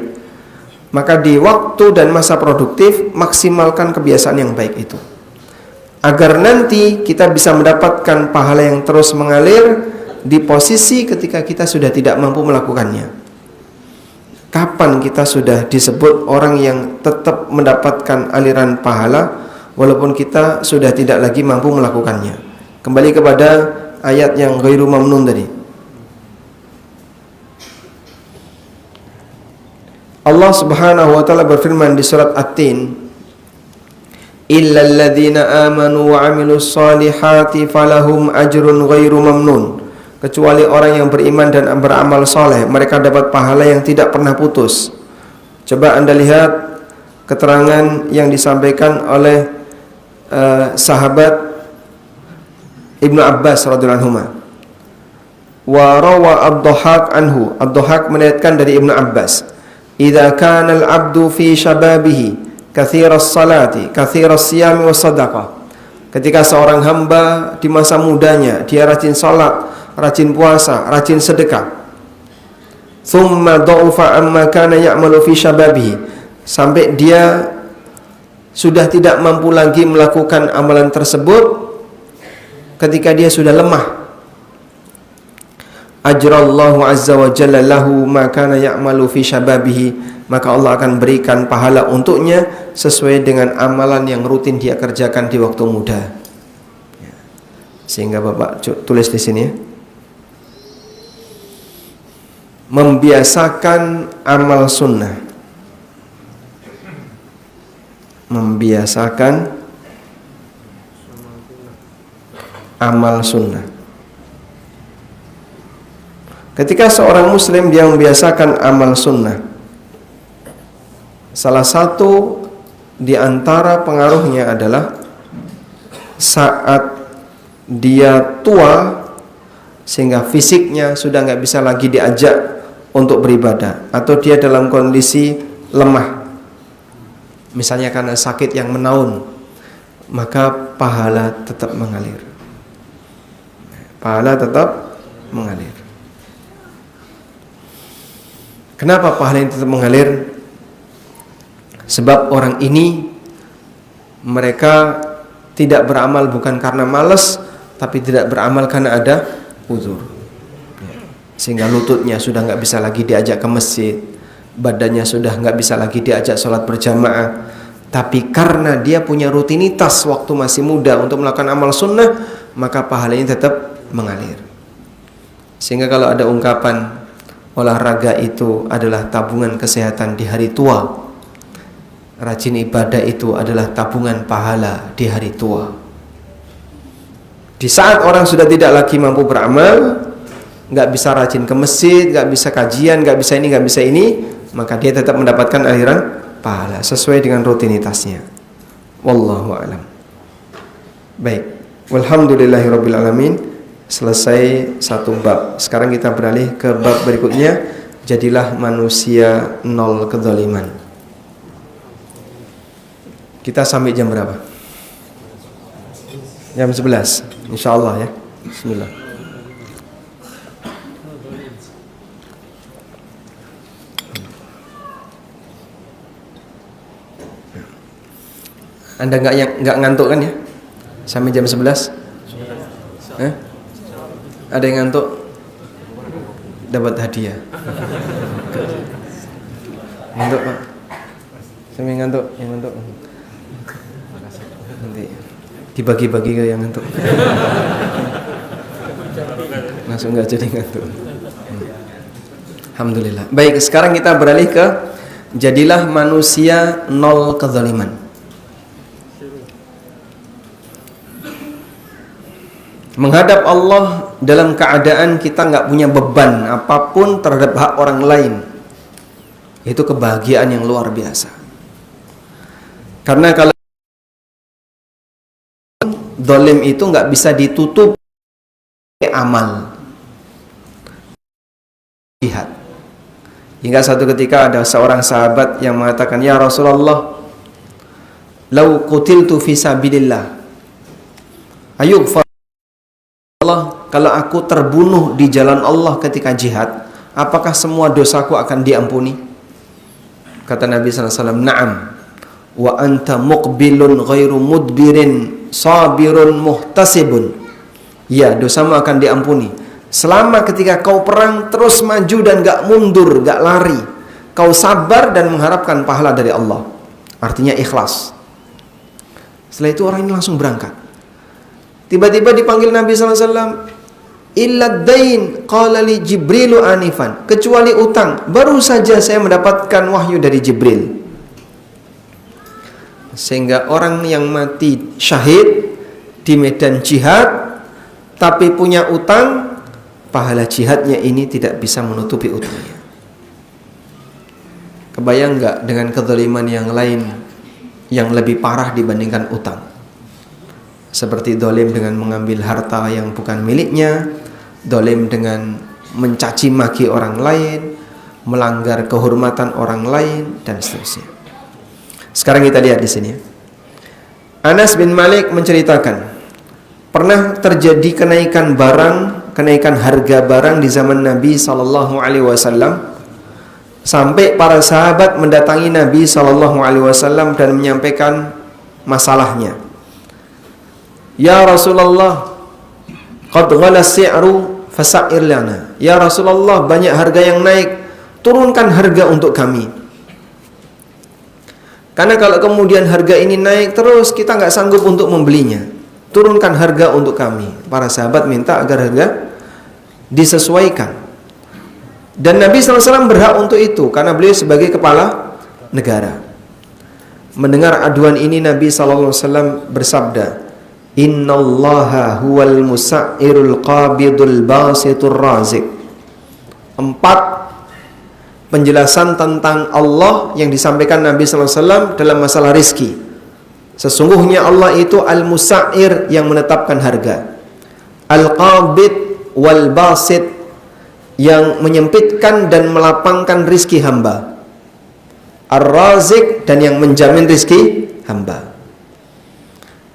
A: maka di waktu dan masa produktif maksimalkan kebiasaan yang baik itu, agar nanti kita bisa mendapatkan pahala yang terus mengalir di posisi ketika kita sudah tidak mampu melakukannya. Kapan kita sudah disebut orang yang tetap mendapatkan aliran pahala walaupun kita sudah tidak lagi mampu melakukannya? Kembali kepada ayat yang ghairu mamnun tadi. Allah Subhanahu wa taala berfirman di surat At-Tin, illal ladzina amanu wa 'amilus solihati falahum ajrun ghairu mamnun. Kecuali orang yang beriman dan beramal soleh, mereka dapat pahala yang tidak pernah putus. Coba Anda lihat keterangan yang disampaikan oleh sahabat Ibnu Abbas radhiyallahu anhu. Wa rawa ad-Dhahhak anhu, ad-Dhahhak meriwayatkan dari Ibnu Abbas, idza kana al-'abdu fi shababihi katsiras salati katsiras siyami was sadaqah. Ketika seorang hamba di masa mudanya dia rajin salat, rajin puasa, rajin sedekah, thumma dha'ufa amma kana ya'malu fi shababihi, sampai dia sudah tidak mampu lagi melakukan amalan tersebut ketika dia sudah lemah, ajrallahu azza wa jalla lahu ma kana ya'malu fi shababihi, maka Allah akan berikan pahala untuknya sesuai dengan amalan yang rutin dia kerjakan di waktu muda. Sehingga Bapak tulis di sini ya. Membiasakan amal sunnah. Membiasakan amal sunnah. Ketika seorang muslim dia membiasakan amal sunnah, salah satu di antara pengaruhnya adalah saat dia tua sehingga fisiknya sudah nggak bisa lagi diajak untuk beribadah, atau dia dalam kondisi lemah, misalnya karena sakit yang menaun, maka pahala tetap mengalir. Pahala tetap mengalir. Kenapa pahala ini tetap mengalir? Sebab orang ini mereka Tidak beramal bukan karena malas, tapi tidak beramal karena ada uzur. Sehingga lututnya sudah nggak bisa lagi diajak ke masjid, badannya sudah nggak bisa lagi diajak sholat berjamaah. Tapi karena dia punya rutinitas waktu masih muda untuk melakukan amal sunnah, maka pahalanya tetap mengalir. Sehingga kalau ada ungkapan olahraga itu adalah tabungan kesehatan di hari tua, rajin ibadah itu adalah tabungan pahala di hari tua. Di saat orang sudah tidak lagi mampu beramal, nggak bisa rajin ke masjid, nggak bisa kajian, nggak bisa ini, nggak bisa ini, maka dia tetap mendapatkan aliran pahala sesuai dengan rutinitasnya. Wallahu a'lam. Baik, walhamdulillahirabbil alamin. Selesai satu bab. Sekarang kita beralih ke bab berikutnya. Jadilah manusia nol kezaliman. Kita sampai jam berapa? Jam 11. Insyaallah ya. Bismillah. Anda nggak ngantuk kan ya? Sampai jam 11? Ada yang ngantuk? Dapat hadiah. Ngantuk Pak? Sampai ngantuk? Yang ngantuk? Nanti dibagi-bagi ke yang ngantuk. Langsung nggak jadi ngantuk. Alhamdulillah. Baik, sekarang kita beralih ke jadilah manusia nol kezaliman. Menghadap Allah dalam keadaan kita nggak punya beban apapun terhadap hak orang lain, itu kebahagiaan yang luar biasa. Karena kalau zalim itu nggak bisa ditutup amal jihad. Hingga satu ketika ada seorang sahabat yang mengatakan, ya Rasulullah, lau qutiltu fi sabilillah ayughfar Allah, kalau aku terbunuh di jalan Allah ketika jihad, apakah semua dosaku akan diampuni? Kata Nabi SAW, na'am, wa anta muqbilun ghairu mudbirin sabirun muhtasibun. Ya, dosamu akan diampuni selama ketika kau perang terus maju dan gak mundur, gak lari, kau sabar dan mengharapkan pahala dari Allah. Artinya ikhlas. Setelah itu orang ini langsung berangkat. Tiba-tiba dipanggil Nabi SAW, illa dain qala li Jibrilu anifan, kecuali utang, baru saja saya mendapatkan wahyu dari Jibril. Sehingga orang yang mati syahid di medan jihad tapi punya utang, pahala jihadnya ini tidak bisa menutupi utangnya. Kebayang nggak dengan kezaliman yang lain yang lebih parah dibandingkan utang? Seperti dolim dengan mengambil harta yang bukan miliknya, dolim dengan mencaci maki orang lain, melanggar kehormatan orang lain, dan seterusnya. Sekarang kita lihat di sini. Anas bin Malik menceritakan, pernah terjadi kenaikan harga barang di zaman Nabi SAW, sampai para sahabat mendatangi Nabi SAW dan menyampaikan masalahnya. Ya Rasulullah, qad ghala si'ru fasa'ir lana. Ya Rasulullah, banyak harga yang naik, turunkan harga untuk kami. Karena kalau kemudian harga ini naik terus, kita nggak sanggup untuk membelinya. Turunkan harga untuk kami. Para sahabat minta agar harga disesuaikan. Dan Nabi SAW berhak untuk itu, karena beliau sebagai kepala negara. Mendengar aduan ini, Nabi SAW bersabda, innallaha huwal musa'irul qabidul basitur razik. 4 penjelasan tentang Allah yang disampaikan Nabi SAW dalam masalah rizki. Sesungguhnya Allah itu al-musa'ir, yang menetapkan harga, al-qabid wal basit, yang menyempitkan dan melapangkan rizki hamba, ar-razik, dan yang menjamin rizki hamba.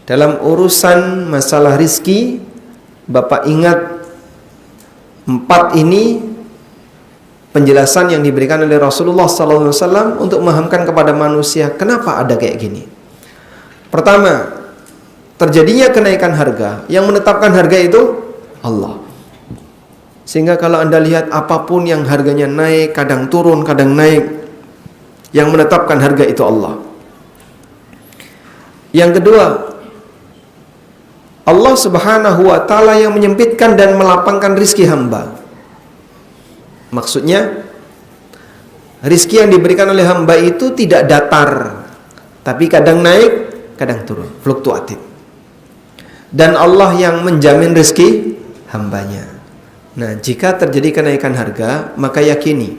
A: Dalam urusan masalah rizki, Bapak ingat 4 ini penjelasan yang diberikan oleh Rasulullah SAW untuk memahamkan kepada manusia kenapa ada kayak gini. Pertama, terjadinya kenaikan harga. Yang menetapkan harga itu Allah. Sehingga kalau Anda lihat apapun yang harganya naik, kadang turun, kadang naik, yang menetapkan harga itu Allah. Yang kedua, Allah Subhanahu wa ta'ala yang menyempitkan dan melapangkan rizki hamba. Maksudnya, rizki yang diberikan oleh hamba itu tidak datar, tapi kadang naik, kadang turun, fluktuatif. Dan Allah yang menjamin rizki hambanya. Nah, jika terjadi kenaikan harga, maka yakini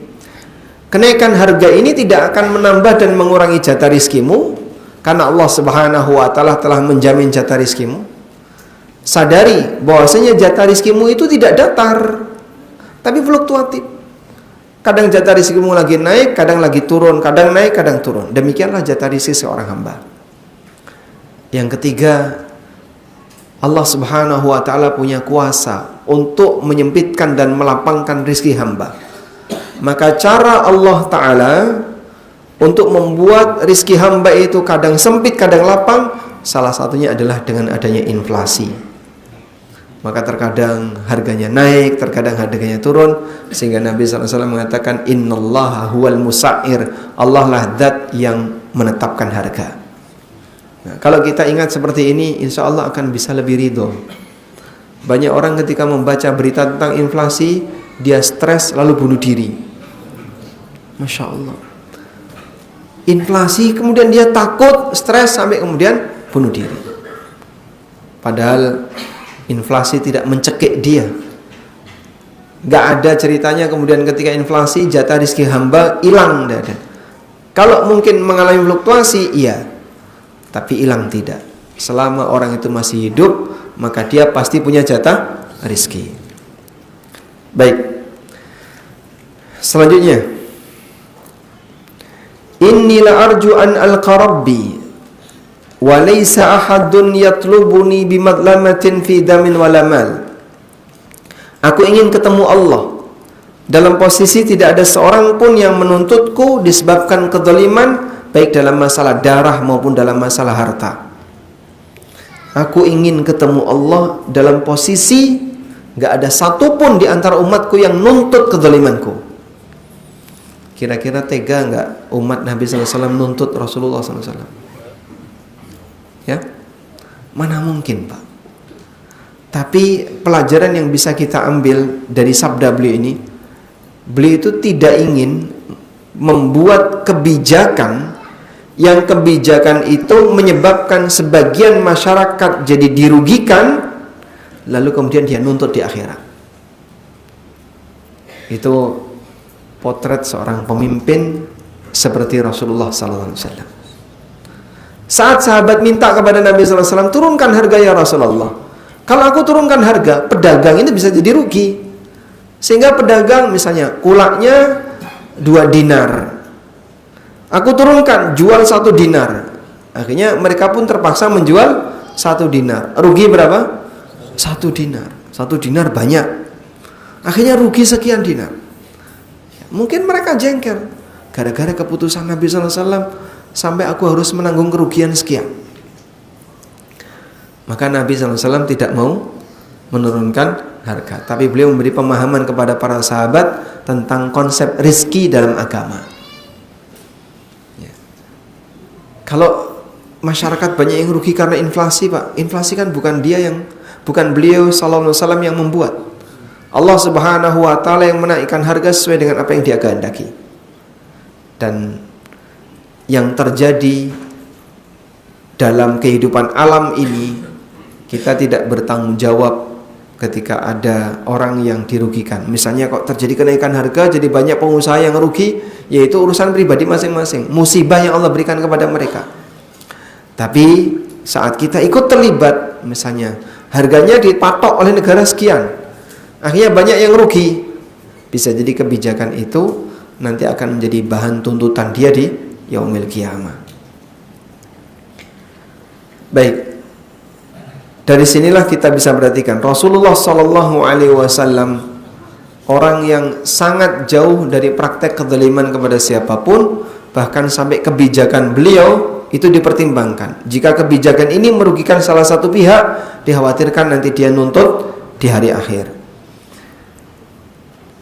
A: kenaikan harga ini tidak akan menambah dan mengurangi jatah rizkimu, karena Allah Subhanahu wa ta'ala telah menjamin jatah rizkimu. Sadari bahwasanya jatah rizkimu itu tidak datar, tapi fluktuatif. Kadang jatah rizkimu lagi naik, kadang lagi turun, kadang naik, kadang turun. Demikianlah jatah rizki seorang hamba. Yang ketiga, Allah Subhanahu wa ta'ala punya kuasa untuk menyempitkan dan melapangkan rizki hamba. Maka cara Allah ta'ala untuk membuat rizki hamba itu kadang sempit, kadang lapang, salah satunya adalah dengan adanya inflasi. Maka terkadang harganya naik, terkadang harganya turun, sehingga Nabi SAW mengatakan innallaha huwal musa'ir, Allah lah zat yang menetapkan harga. Nah, kalau kita ingat seperti ini, insya Allah akan bisa lebih ridho. Banyak orang ketika membaca berita tentang inflasi, dia stres lalu bunuh diri. Masya Allah. Inflasi, kemudian dia takut, stres, sampai kemudian bunuh diri. Padahal inflasi tidak mencekik dia. Gak ada ceritanya kemudian ketika inflasi jatah rizki hamba hilang. Kalau mungkin mengalami fluktuasi, iya, tapi hilang tidak. Selama orang itu masih hidup, maka dia pasti punya jatah rizki. Baik. Selanjutnya, inni la arju an alqa rabbi wa laysa ahadun yatlubuni bimadlamatin fi damin wala mal. Aku ingin ketemu Allah dalam posisi tidak ada seorang pun yang menuntutku disebabkan kezaliman, baik dalam masalah darah maupun dalam masalah harta. Aku ingin ketemu Allah dalam posisi gak ada satupun di antara umatku yang nuntut kezalimanku. Kira-kira tega gak umat Nabi SAW nuntut Rasulullah SAW? Ya, mana mungkin, Pak. Tapi pelajaran yang bisa kita ambil dari sabda beliau ini, beliau itu tidak ingin membuat kebijakan yang kebijakan itu menyebabkan sebagian masyarakat jadi dirugikan, lalu kemudian dia nuntut di akhirat. Itu potret seorang pemimpin seperti Rasulullah SAW. Saat sahabat minta kepada Nabi SAW, turunkan harga ya Rasulullah. Kalau aku turunkan harga, pedagang ini bisa jadi rugi. Sehingga pedagang misalnya kulaknya 2 dinar, aku turunkan jual 1 dinar. Akhirnya mereka pun terpaksa menjual 1 dinar. Rugi berapa? 1 dinar. 1 dinar banyak. Akhirnya rugi sekian dinar. Mungkin mereka jengkel gara-gara keputusan Nabi SAW sampai aku harus menanggung kerugian sekian. Maka Nabi SAW tidak mau menurunkan harga, tapi beliau memberi pemahaman kepada para sahabat tentang konsep rizki dalam agama. Ya. Kalau masyarakat banyak yang rugi karena inflasi, Pak, inflasi kan bukan beliau SAW yang membuat. Allah Subhanahu wa ta'ala yang menaikkan harga sesuai dengan apa yang dia kehendaki. Dan yang terjadi dalam kehidupan alam ini, kita tidak bertanggung jawab ketika ada orang yang dirugikan. Misalnya kok terjadi kenaikan harga, jadi banyak pengusaha yang rugi, yaitu urusan pribadi masing-masing, musibah yang Allah berikan kepada mereka. Tapi saat kita ikut terlibat, misalnya harganya dipatok oleh negara sekian, akhirnya banyak yang rugi, bisa jadi kebijakan itu nanti akan menjadi bahan tuntutan dia di yaumil qiyamah. Baik. Dari sinilah kita bisa perhatikan Rasulullah SAW orang yang sangat jauh dari praktek kezaliman kepada siapapun, bahkan sampai kebijakan beliau itu dipertimbangkan. Jika kebijakan ini merugikan salah satu pihak, dikhawatirkan nanti dia nuntut di hari akhir.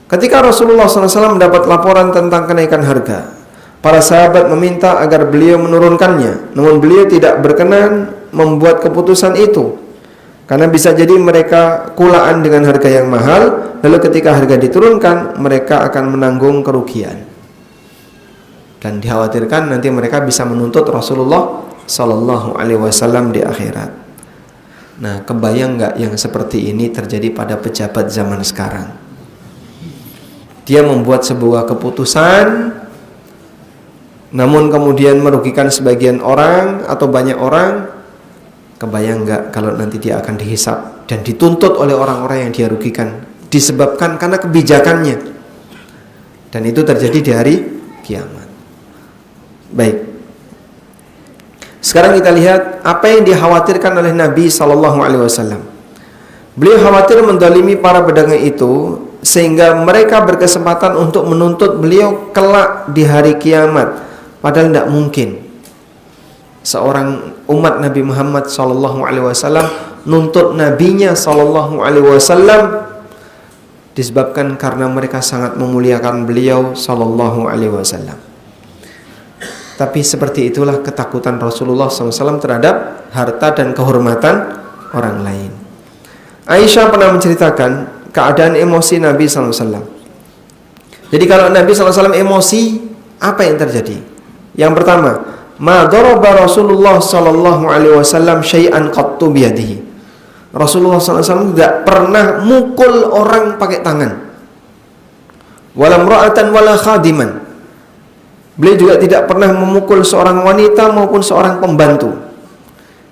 A: Ketika Rasulullah SAW mendapat laporan tentang kenaikan harga, para sahabat meminta agar beliau menurunkannya. Namun beliau tidak berkenan membuat keputusan itu, karena bisa jadi mereka kulaan dengan harga yang mahal, lalu ketika harga diturunkan, mereka akan menanggung kerugian. Dan dikhawatirkan nanti mereka bisa menuntut Rasulullah Sallallahu Alaihi Wasallam di akhirat. Nah, kebayang nggak yang seperti ini terjadi pada pejabat zaman sekarang? Dia membuat sebuah keputusan, namun kemudian merugikan sebagian orang atau banyak orang. Kebayang nggak kalau nanti dia akan dihisab dan dituntut oleh orang-orang yang dia rugikan disebabkan karena kebijakannya. Dan itu terjadi di hari kiamat. Baik. Sekarang kita lihat apa yang dikhawatirkan oleh Nabi SAW. Beliau khawatir mendalimi para pedagang itu sehingga mereka berkesempatan untuk menuntut beliau kelak di hari kiamat. Padahal tidak mungkin seorang umat Nabi Muhammad SAW nuntut nabinya SAW, disebabkan karena mereka sangat memuliakan beliau SAW. Tapi seperti itulah ketakutan Rasulullah SAW terhadap harta dan kehormatan orang lain. Aisyah pernah menceritakan keadaan emosi Nabi SAW. Jadi kalau Nabi SAW emosi, apa yang terjadi? Yang pertama, ma daraba Rasulullah SAW syai'an qattu biyadihi. Rasulullah SAW tidak pernah mukul orang pakai tangan. Wala imra'atan wala khadiman. Beliau juga tidak pernah memukul seorang wanita maupun seorang pembantu.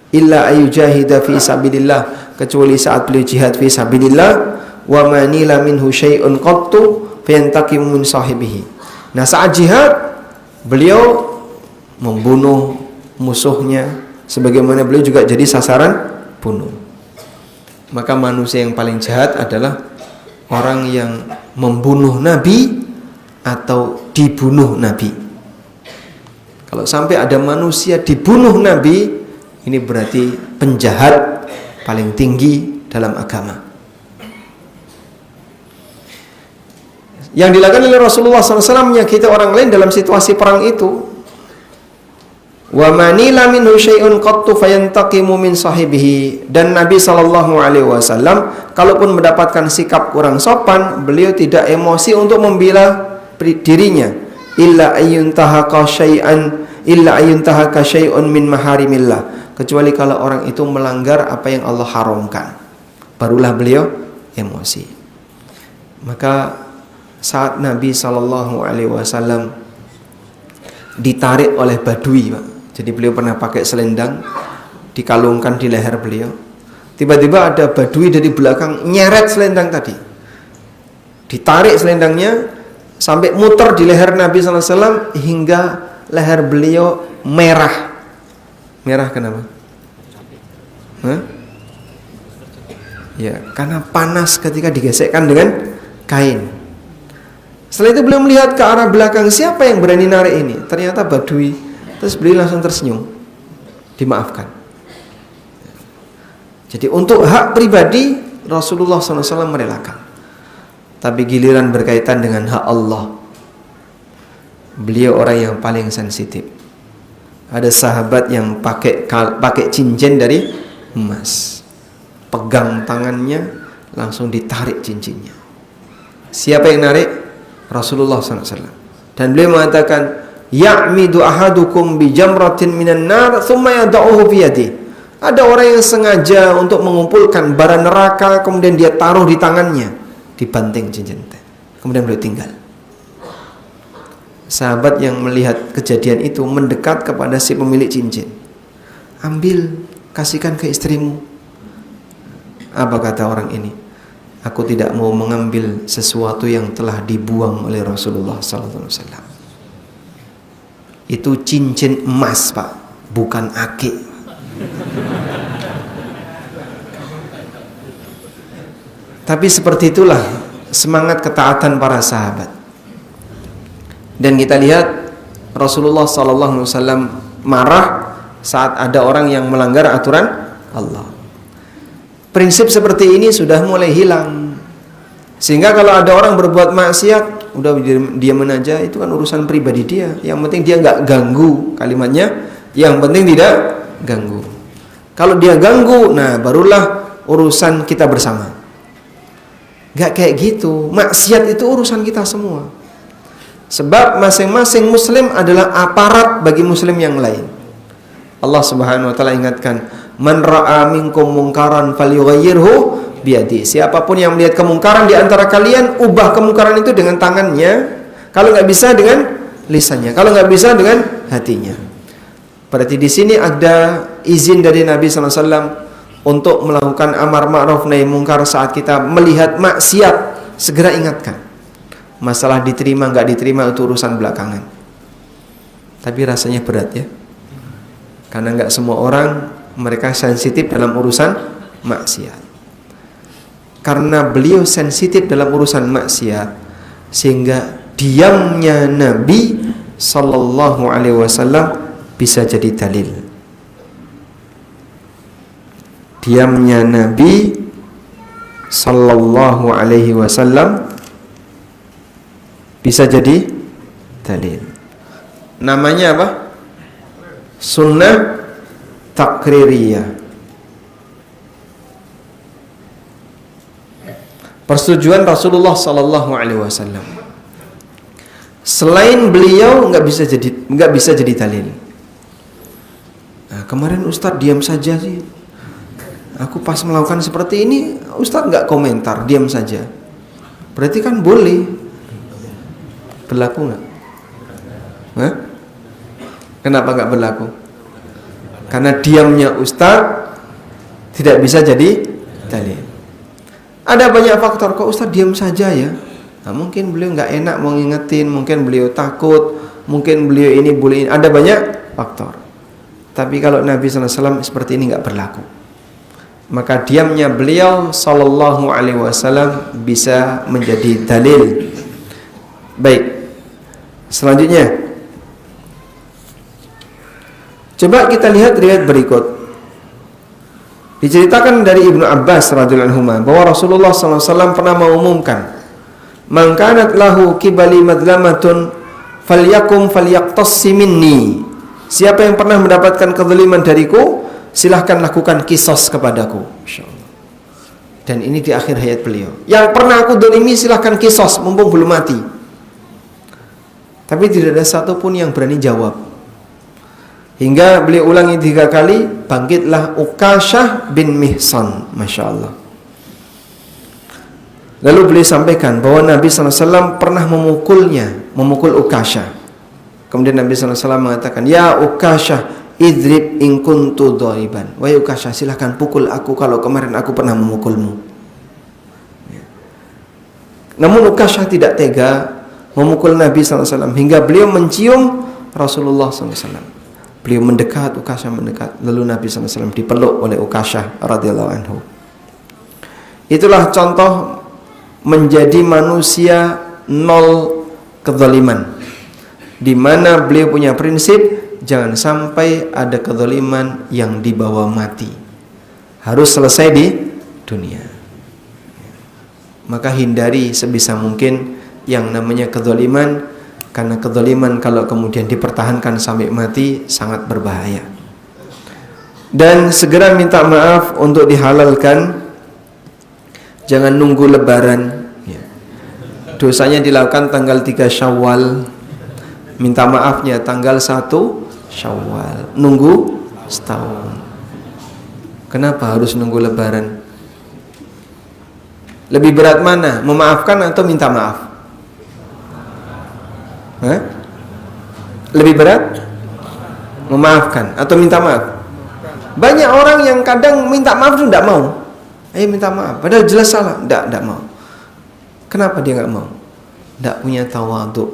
A: Illa ayyujahida fi sabilillah, kecuali saat beliau jihad fi sabilillah, wa manila minhu syai'un qattu fayantaqimu min sahibihi. Nah, saat jihad beliau membunuh musuhnya sebagaimana beliau juga jadi sasaran bunuh. Maka manusia yang paling jahat adalah orang yang membunuh Nabi atau dibunuh Nabi. Kalau sampai ada manusia dibunuh Nabi, ini berarti penjahat paling tinggi dalam agama. Yang dilakukan oleh Rasulullah SAW menyakiti orang lain dalam situasi perang itu. Wa manila minhu syai'un qattu fayantaqimu min sahibihi. Dan Nabi SAW kalaupun mendapatkan sikap kurang sopan, beliau tidak emosi untuk membela dirinya. Illa ayyuntahaka syai'un min maharimillah, kecuali kalau orang itu melanggar apa yang Allah haramkan, barulah beliau emosi. Maka saat Nabi SAW ditarik oleh badui, Pak. Jadi beliau pernah pakai selendang dikalungkan di leher beliau. Tiba-tiba ada badui dari belakang nyeret selendang tadi. Ditarik selendangnya sampai muter di leher Nabi SAW hingga leher beliau merah. Merah kenapa? Hah? Ya, karena panas ketika digesekkan dengan kain. Setelah itu beliau melihat ke arah belakang, siapa yang berani narik ini? Ternyata badui. Terus beliau langsung tersenyum, dimaafkan. Jadi untuk hak pribadi Rasulullah SAW merelakan. Tapi giliran berkaitan dengan hak Allah, beliau orang yang paling sensitif. Ada sahabat yang pakai cincin dari emas, pegang tangannya langsung ditarik cincinnya. Siapa yang narik? Rasulullah SAW. Dan beliau mengatakan, ya'midu ahadukum bi jamratin minan nar thumma yad'uhu fi yadihi. Ada orang yang sengaja untuk mengumpulkan bara neraka, kemudian dia taruh di tangannya, dibanting cincin, kemudian beliau tinggal. Sahabat yang melihat kejadian itu mendekat kepada si pemilik cincin. Ambil, kasihkan ke istrimu. Apa kata orang ini? Aku tidak mau mengambil sesuatu yang telah dibuang oleh Rasulullah SAW. Itu cincin emas, Pak, bukan akik. Tapi seperti itulah semangat ketaatan para sahabat. Dan kita lihat Rasulullah SAW marah saat ada orang yang melanggar aturan Allah. Prinsip seperti ini sudah mulai hilang. Sehingga kalau ada orang berbuat maksiat, udah diam aja, itu kan urusan pribadi dia. Yang penting dia nggak ganggu, kalimatnya. Yang penting tidak ganggu. Kalau dia ganggu, nah barulah urusan kita bersama. Nggak kayak gitu. Maksiat itu urusan kita semua. Sebab masing-masing muslim adalah aparat bagi muslim yang lain. Allah Subhanahu wa taala ingatkan, "Man ra'a minkum mungkaran falyughayyirhu biyadi." Siapapun yang melihat kemungkaran di antara kalian, ubah kemungkaran itu dengan tangannya. Kalau nggak bisa dengan lisannya, kalau nggak bisa dengan hatinya. Berarti di sini ada izin dari Nabi SAW untuk melakukan amar ma'ruf nahi mungkar saat kita melihat maksiat. Segera ingatkan. Masalah diterima nggak diterima itu urusan belakangan. Tapi rasanya berat ya. Karena nggak semua orang mereka sensitif dalam urusan maksiat. Karena beliau sensitif dalam urusan maksiat, sehingga diamnya Nabi Sallallahu Alaihi Wasallam bisa jadi dalil. Diamnya Nabi Sallallahu Alaihi Wasallam bisa jadi dalil. Namanya apa? Sunnah takririyah. Persetujuan Rasulullah Sallallahu Alaihi Wasallam. Selain beliau nggak bisa jadi dalil. Nah, kemarin Ustadz diam saja sih. Aku pas melakukan seperti ini, Ustadz nggak komentar, diam saja. Berarti kan boleh. Berlaku nggak? Hah? Kenapa nggak berlaku? Karena diamnya Ustadz tidak bisa jadi dalil. Ada banyak faktor, kok Ustadz diam saja ya? Nah, mungkin beliau nggak enak mau ngingetin, mungkin beliau takut, mungkin beliau ini boleh. Ada banyak faktor. Tapi kalau Nabi SAW seperti ini nggak berlaku. Maka diamnya beliau Sallallahu Alaihi Wasallam bisa menjadi dalil. Baik. Selanjutnya, coba kita lihat riwayat berikut. Diceritakan dari Ibnu Abbas radhiyallahu anhu bahwa Rasulullah SAW pernah mengumumkan, "Man kanat lahu qibali madlamatun falyakum falyaqtassi minni." Siapa yang pernah mendapatkan kezaliman dariku, silahkan lakukan kisos kepadaku. Insyaallah. Dan ini di akhir hayat beliau. Yang pernah aku dolimi silahkan kisos mumpung belum mati. Tapi tidak ada satupun yang berani jawab. Hingga beliau ulangi 3 kali, bangkitlah Uqashah bin Mihsan. Masya Allah. Lalu beliau sampaikan bahwa Nabi SAW pernah memukul Uqashah. Kemudian Nabi SAW mengatakan, "Ya Uqashah, idrib in kuntu dhariban." Wahai Uqashah, silahkan pukul aku kalau kemarin aku pernah memukulmu. Namun Uqashah tidak tega memukul Nabi SAW hingga beliau mencium Rasulullah SAW. Beliau mendekat, Uqashah mendekat. Lalu Nabi SAW dipeluk oleh Uqashah radhiyallahu anhu. Itulah contoh menjadi manusia nol kezaliman, di mana beliau punya prinsip jangan sampai ada kezaliman yang dibawa mati, harus selesai di dunia. Maka hindari sebisa mungkin yang namanya kezaliman, karena kezaliman kalau kemudian dipertahankan sampai mati sangat berbahaya. Dan segera minta maaf untuk dihalalkan, jangan nunggu lebaran. Dosanya dilakukan tanggal 3 Syawal, minta maafnya tanggal 1 Syawal, nunggu setahun. Kenapa harus nunggu lebaran? Lebih berat mana, memaafkan atau minta maaf? Hah? Lebih berat memaafkan atau minta maaf? Banyak orang yang kadang minta maaf itu tidak mau. Ayo minta maaf, padahal jelas salah, tidak mau. Kenapa dia nggak mau? Tidak punya tawadhu.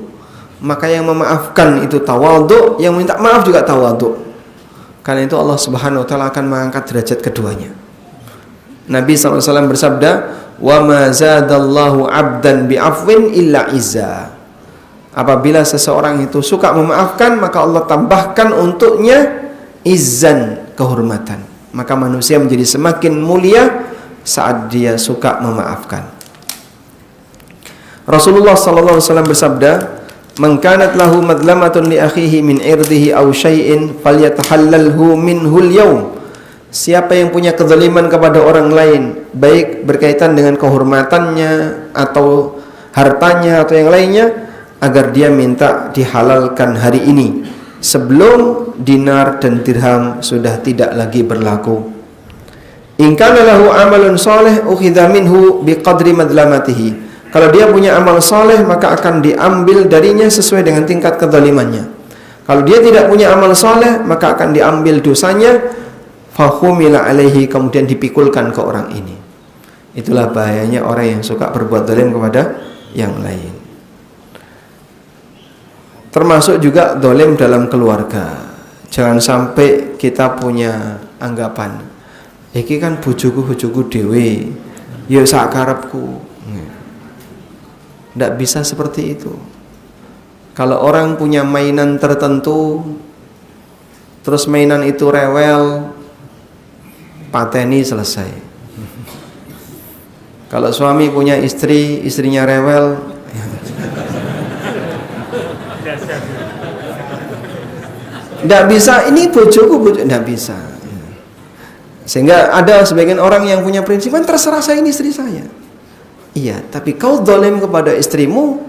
A: Maka yang memaafkan itu tawadhu, yang minta maaf juga tawadhu. Karena itu Allah Subhanahu wa taala akan mengangkat derajat keduanya. Nabi SAW bersabda, "Wa ma zadallahu 'abdan bi'afwin illa izza." Apabila seseorang itu suka memaafkan, maka Allah tambahkan untuknya izzan, kehormatan. Maka manusia menjadi semakin mulia saat dia suka memaafkan. Rasulullah sallallahu alaihi wasallam bersabda, "Man kanat lahu madlamatun li akhihi min irdihi aw syai'in falyatahallalhu minhu al-yawm." Siapa yang punya kezaliman kepada orang lain, baik berkaitan dengan kehormatannya atau hartanya atau yang lainnya, agar dia minta dihalalkan hari ini sebelum dinar dan dirham sudah tidak lagi berlaku. In kana lahu amalun salih ukhidha minhu biqadri madlamatihi. Kalau dia punya amal saleh, maka akan diambil darinya sesuai dengan tingkat kezalimannya. Kalau dia tidak punya amal saleh, maka akan diambil dosanya, fahumila alaihi, kemudian dipikulkan ke orang ini. Itulah bahayanya orang yang suka berbuat zalim kepada yang lain. Termasuk juga zalim dalam keluarga. Jangan sampai kita punya anggapan, iki kan bojoku dhewe, ya sak karepku. Tidak bisa seperti itu. Kalau orang punya mainan tertentu, terus mainan itu rewel, pateni selesai. Kalau suami punya istri, istrinya rewel, tidak bisa. Ini bojoku, tidak bisa. Sehingga ada sebagian orang yang punya prinsipan, terserah saya, ini istri saya. Iya, tapi kau zalim kepada istrimu,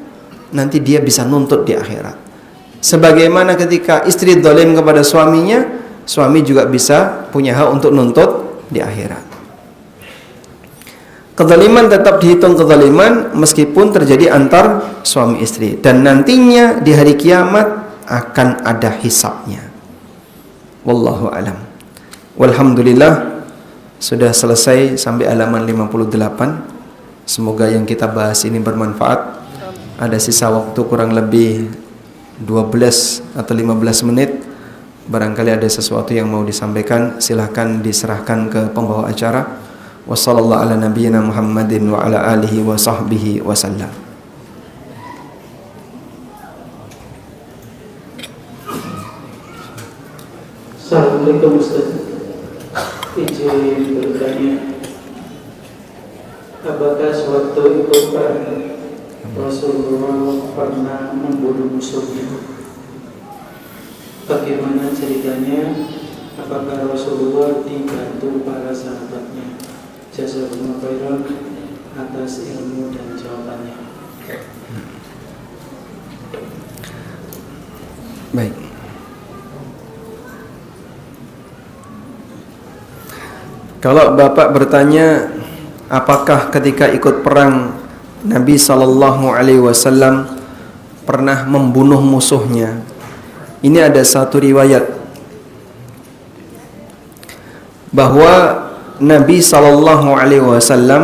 A: nanti dia bisa nuntut di akhirat. Sebagaimana ketika istri zalim kepada suaminya, suami juga bisa punya hak untuk nuntut di akhirat. Kezaliman tetap dihitung kezaliman meskipun terjadi antar suami istri, dan nantinya di hari kiamat akan ada hisabnya. Wallahu alam. Walhamdulillah, sudah selesai sampai halaman 58. Semoga yang kita bahas ini bermanfaat. Ada sisa waktu kurang lebih 12 atau 15 menit. Barangkali ada sesuatu yang mau disampaikan, silahkan diserahkan ke pembawa acara. Wassallallahu ala nabiyyina Muhammadin wa ala alihi wa sahbihi wasallam.
B: Assalamualaikum Ustaz. Izin bertanya, apakah sewaktu itu Rasulullah pernah membunuh musuhnya? Bagaimana ceritanya? Apakah Rasulullah dibantu para sahabatnya? Jazakumullah khairan atas ilmu dan jawabannya.
A: Baik. Kalau Bapak bertanya, apakah ketika ikut perang Nabi SAW pernah membunuh musuhnya? Ini ada satu riwayat bahwa Nabi SAW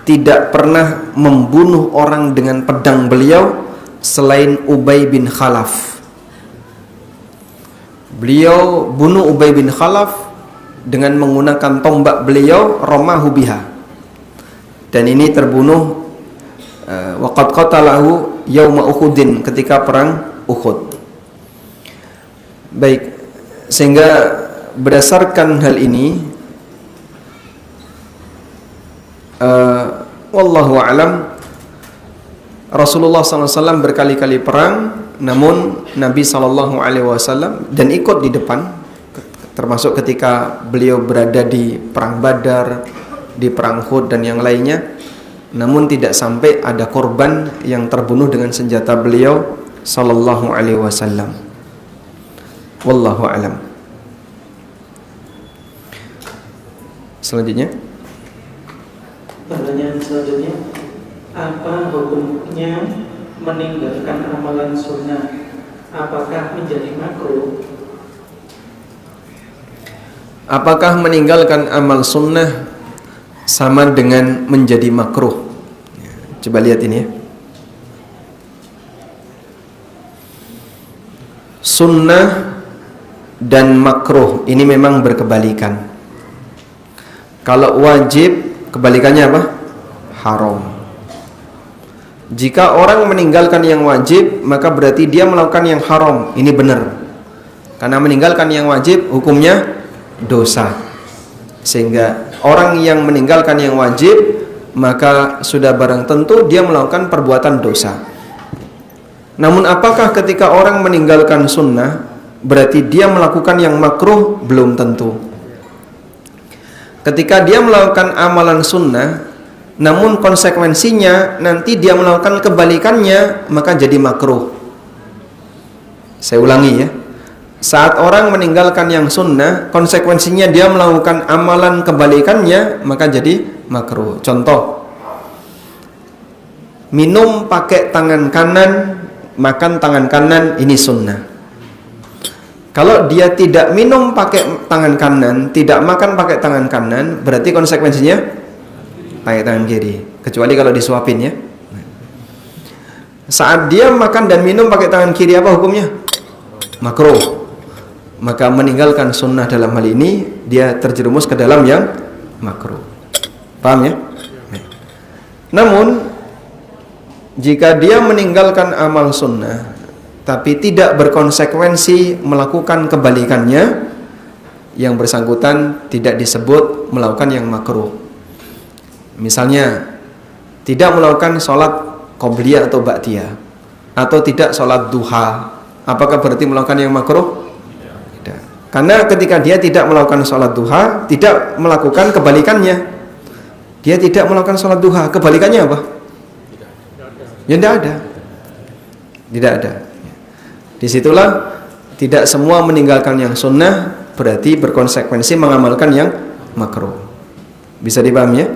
A: tidak pernah membunuh orang dengan pedang beliau selain Ubay bin Khalaf. Beliau bunuh Ubay bin Khalaf dengan menggunakan tombak beliau, ramahu biha. Dan ini terbunuh waqad qatalahu yauma Uhudin, ketika perang Uhud. Baik, sehingga berdasarkan hal ini wallahu alam, Rasulullah SAW berkali-kali perang, namun Nabi SAW dan ikut di depan, termasuk ketika beliau berada di perang Badar, di perang Uhud dan yang lainnya, namun tidak sampai ada korban yang terbunuh dengan senjata beliau sallallahu alaihi wasallam. Wallahu alam. Selanjutnya,
B: pertanyaan selanjutnya, apa hukumnya meninggalkan amalan sunnah? Apakah menjadi makruh?
A: apakah meninggalkan amal sunnah sama dengan menjadi makruh? Coba lihat ini ya. Sunnah dan makruh ini memang berkebalikan. Kalau wajib, kebalikannya apa? Haram. Jika orang meninggalkan yang wajib, maka berarti dia melakukan yang haram. Ini benar. Karena meninggalkan yang wajib hukumnya dosa. Sehingga orang yang meninggalkan yang wajib, maka sudah barang tentu dia melakukan perbuatan dosa. Namun apakah ketika orang meninggalkan sunnah berarti dia melakukan yang makruh? Belum tentu. Ketika dia melakukan amalan sunnah, namun konsekuensinya nanti dia melakukan kebalikannya, maka jadi makruh. Saya ulangi ya. Saat orang meninggalkan yang sunnah, konsekuensinya dia melakukan amalan kebalikannya, maka jadi makruh. Contoh, minum pakai tangan kanan, makan tangan kanan, ini sunnah. Kalau dia tidak minum pakai tangan kanan, tidak makan pakai tangan kanan, berarti konsekuensinya pakai tangan kiri. Kecuali kalau disuapin ya. Saat dia makan dan minum pakai tangan kiri, apa hukumnya? Makruh. Maka meninggalkan sunnah dalam hal ini, dia terjerumus ke dalam yang makruh. Paham ya? Namun jika dia meninggalkan amal sunnah tapi tidak berkonsekuensi melakukan kebalikannya, yang bersangkutan tidak disebut melakukan yang makruh. Misalnya tidak melakukan sholat qobliyah atau ba'diyah, atau tidak sholat duha, apakah berarti melakukan yang makruh? Tidak. Karena ketika dia tidak melakukan sholat duha, tidak melakukan kebalikannya. Dia tidak melakukan sholat duha, kebalikannya apa? Ya tidak ada. Tidak ada. Disitulah tidak semua meninggalkan yang sunnah berarti berkonsekuensi mengamalkan yang makruh. Bisa dipahami ya?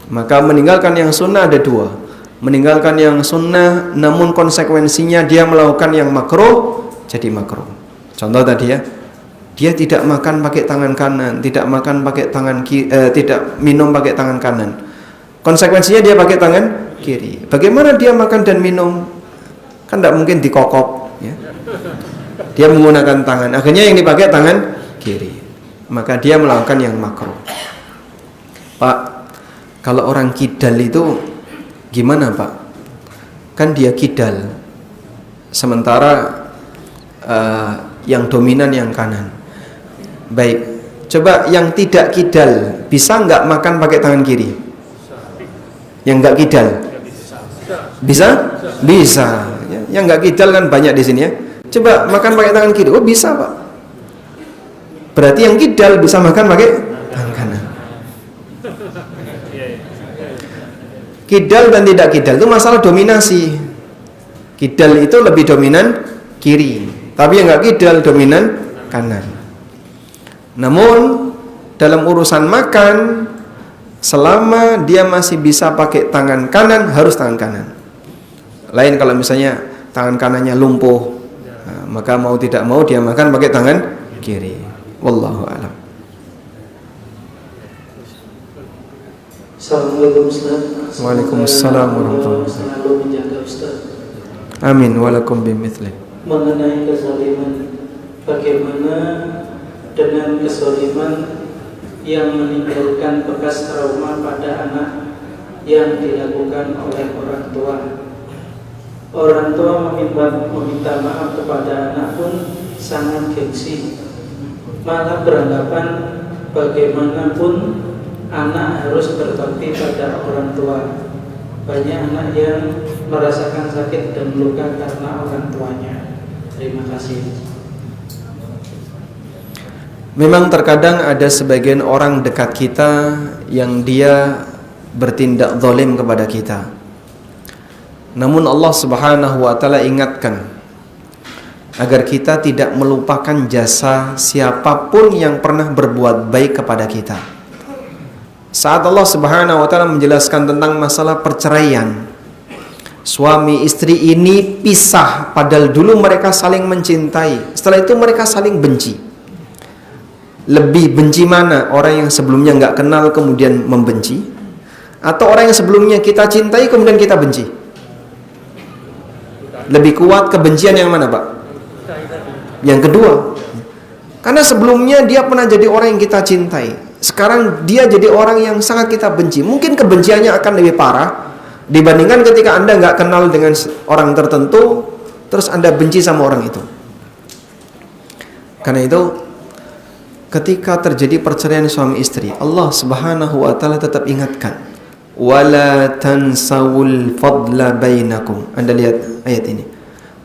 A: Maka meninggalkan yang sunnah ada dua. Meninggalkan yang sunnah namun konsekuensinya dia melakukan yang makruh, jadi makruh. Contoh tadi ya, dia tidak makan pakai tangan kanan, tidak makan pakai tangan kiri, tidak minum pakai tangan kanan. Konsekuensinya dia pakai tangan kiri. Bagaimana dia makan dan minum? Kan tidak mungkin dikokop ya. Dia menggunakan tangan, akhirnya yang dipakai tangan kiri, maka dia melakukan yang makruh. Pak, kalau orang kidal itu gimana Pak? Kan dia kidal, sementara yang dominan yang kanan. Baik, coba yang tidak kidal bisa nggak makan pakai tangan kiri? Yang nggak kidal bisa? Bisa. Yang nggak kidal kan banyak di sini ya. Coba makan pakai tangan kiri. Oh bisa Pak. Berarti yang kidal bisa makan pakai tangan kanan. Kidal dan tidak kidal itu masalah dominasi. Kidal itu lebih dominan kiri, tapi yang nggak kidal dominan kanan. Namun dalam urusan makan, selama dia masih bisa pakai tangan kanan, harus tangan kanan. Lain kalau misalnya tangan kanannya lumpuh, nah, maka mau tidak mau dia makan pakai tangan kiri. Wallahu a'lam.
B: Assalamualaikum Ustaz.
A: Waalaikumsalam warahmatullahi wabarakatuh.
B: Selalu menjaga Ustaz.
A: Amin walakum bimithli.
B: Mengenai kezaliman, bagaimana dengan kezaliman yang meninggalkan bekas trauma pada anak yang dilakukan oleh orang tua? Orang tua meminta maaf kepada anak pun sangat gengsi, malah beranggapan bagaimanapun anak harus berbakti pada orang tua. Banyak anak yang merasakan sakit dan luka karena orang tuanya. Terima kasih.
A: Memang terkadang ada sebagian orang dekat kita yang dia bertindak zalim kepada kita. Namun Allah Subhanahu wa taala ingatkan agar kita tidak melupakan jasa siapapun yang pernah berbuat baik kepada kita. Saat Allah Subhanahu wa taala menjelaskan tentang masalah perceraian, suami istri ini pisah padahal dulu mereka saling mencintai, setelah itu mereka saling benci. Lebih benci mana? Orang yang sebelumnya nggak kenal kemudian membenci, atau orang yang sebelumnya kita cintai kemudian kita benci? Lebih kuat kebencian yang mana Pak? Yang kedua. Karena sebelumnya dia pernah jadi orang yang kita cintai, sekarang dia jadi orang yang sangat kita benci. Mungkin kebenciannya akan lebih parah dibandingkan ketika Anda nggak kenal dengan orang tertentu terus Anda benci sama orang itu. Karena itu ketika terjadi perceraian suami istri, Allah Subhanahu wa taala tetap ingatkan, wala tansawul fadla bainakum. Anda lihat ayat ini.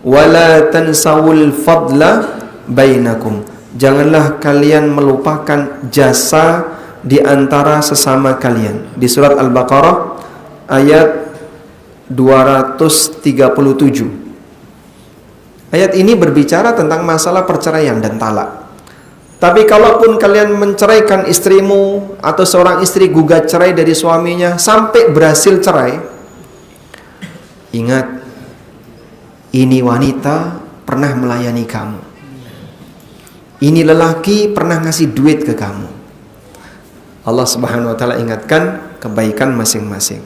A: Wala tansawul fadla bainakum. Janganlah kalian melupakan jasa di antara sesama kalian. Di surat Al-Baqarah ayat 237. Ayat ini berbicara tentang masalah perceraian dan talak. Tapi kalaupun kalian menceraikan istrimu atau seorang istri gugat cerai dari suaminya sampai berhasil cerai, ingat, ini wanita pernah melayani kamu. Ini lelaki pernah ngasih duit ke kamu. Allah Subhanahu wa taala ingatkan kebaikan masing-masing.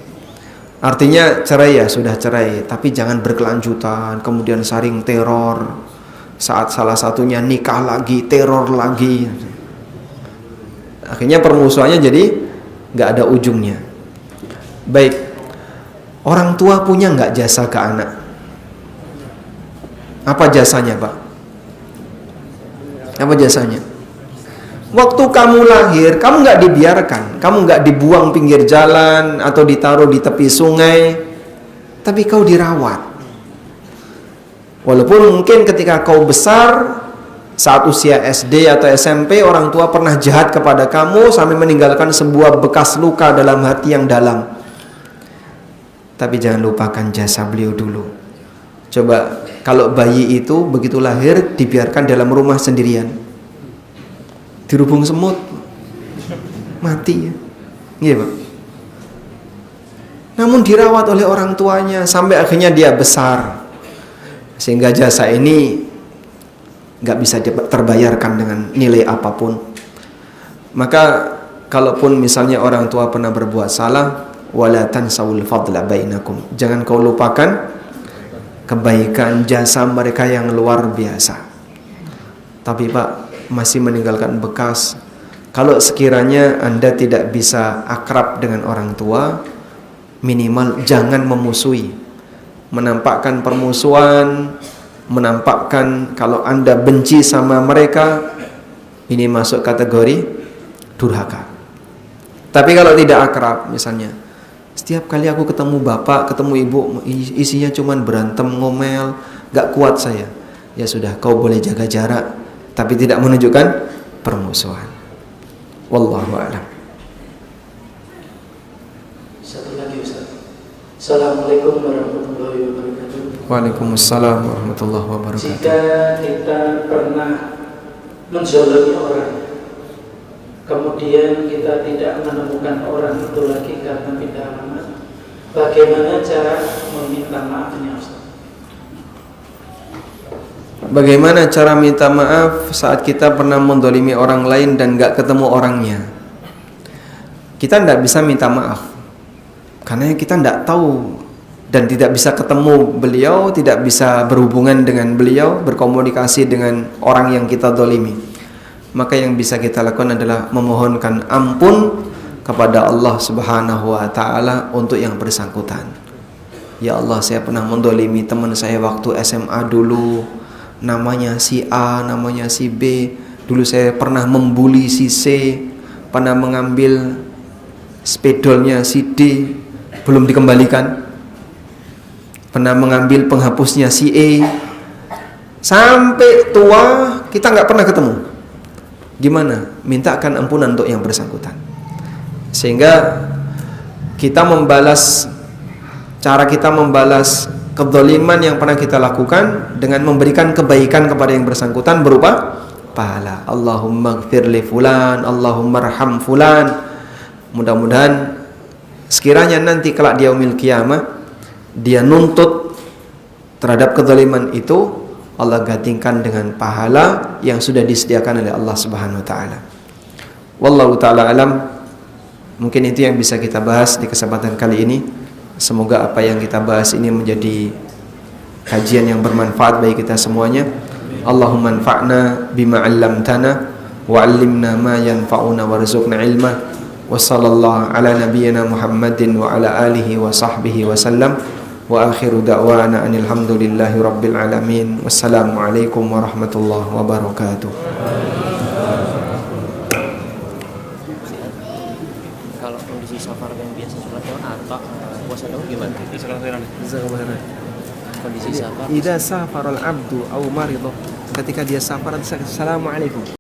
A: Artinya cerai ya sudah cerai, tapi jangan berkelanjutan, kemudian saling teror. Saat salah satunya nikah lagi, teror lagi. Akhirnya permusuhannya jadi nggak ada ujungnya. Baik, orang tua punya nggak jasa ke anak? Apa jasanya, Pak? Apa jasanya? Waktu kamu lahir, kamu nggak dibiarkan, kamu nggak dibuang pinggir jalan atau ditaruh di tepi sungai, tapi kau dirawat. Walaupun mungkin ketika kau besar, saat usia SD atau SMP, orang tua pernah jahat kepada kamu sampai meninggalkan sebuah bekas luka dalam hati yang dalam. Tapi jangan lupakan jasa beliau dulu. Coba kalau bayi itu begitu lahir dibiarkan dalam rumah sendirian, dirubung semut, mati ya. Iya, Pak. Namun dirawat oleh orang tuanya sampai akhirnya dia besar. Sehingga jasa ini nggak bisa terbayarkan dengan nilai apapun. Maka kalaupun misalnya orang tua pernah berbuat salah, wala tansawul fadla bainakum. Jangan kau lupakan kebaikan jasa mereka yang luar biasa. Tapi Pak, masih meninggalkan bekas. Kalau sekiranya Anda tidak bisa akrab dengan orang tua, minimal jangan memusuhi. Menampakkan permusuhan, menampakkan kalau Anda benci sama mereka, ini masuk kategori durhaka. Tapi kalau tidak akrab, misalnya setiap kali aku ketemu bapak, ketemu ibu, isinya cuman berantem, ngomel, gak kuat saya. Ya sudah, kau boleh jaga jarak, tapi tidak menunjukkan permusuhan. Wallahu a'lam.
B: Satu lagi Ustaz. Assalamualaikum warahmatullahi wabarakatuh.
A: Waalaikumsalam warahmatullahi wabarakatuh.
B: Jika kita pernah menzalimi orang, kemudian kita tidak menemukan orang itu lagi karena pindah alamat, bagaimana cara meminta maafnya, Ustaz?
A: Bagaimana cara minta maaf saat kita pernah mendolimi orang lain dan gak ketemu orangnya? Kita tidak bisa minta maaf karena kita tidak tahu dan tidak bisa ketemu beliau, tidak bisa berhubungan dengan beliau, berkomunikasi dengan orang yang kita dolimi. Maka yang bisa kita lakukan adalah memohonkan ampun kepada Allah Subhanahu wa taala untuk yang bersangkutan. Ya Allah, saya pernah mendolimi teman saya waktu SMA dulu, namanya si A, namanya si B. Dulu saya pernah membuli si C, pernah mengambil spidolnya si D, belum dikembalikan. Pernah mengambil penghapusnya si E. Sampai tua kita nggak pernah ketemu. Gimana? Mintakan ampunan untuk yang bersangkutan. Sehingga kita membalas, cara kita membalas kezaliman yang pernah kita lakukan dengan memberikan kebaikan kepada yang bersangkutan berupa pahala. Allahumma gfir li fulan, Allahumma arham fulan. Mudah-mudahan sekiranya nanti kelak di yaumil qiyamah dia nuntut terhadap kezaliman itu, Allah gantikan dengan pahala yang sudah disediakan oleh Allah Subhanahu wa taala. Wallahu taala alam. Mungkin itu yang bisa kita bahas di kesempatan kali ini. Semoga apa yang kita bahas ini menjadi kajian yang bermanfaat bagi kita semuanya. Allahumma anfa'na bima 'allamtana wa 'allimna ma yanfa'una warzuqna ilma. Wa sallallahu ala nabiyyina Muhammadin wa ala alihi wa sahbihi wa sallam. Wa akhiru da'wana anil hamdulillahi rabbil alamin. Wassalamualaikum warahmatullahi wabarakatuh.
C: Kalau kondisi safar yang biasa sholat atau puasa dong gimana? Kondisi safar.
A: Idza safaral abdu aw maridah, ketika dia safar, assalamualaikum.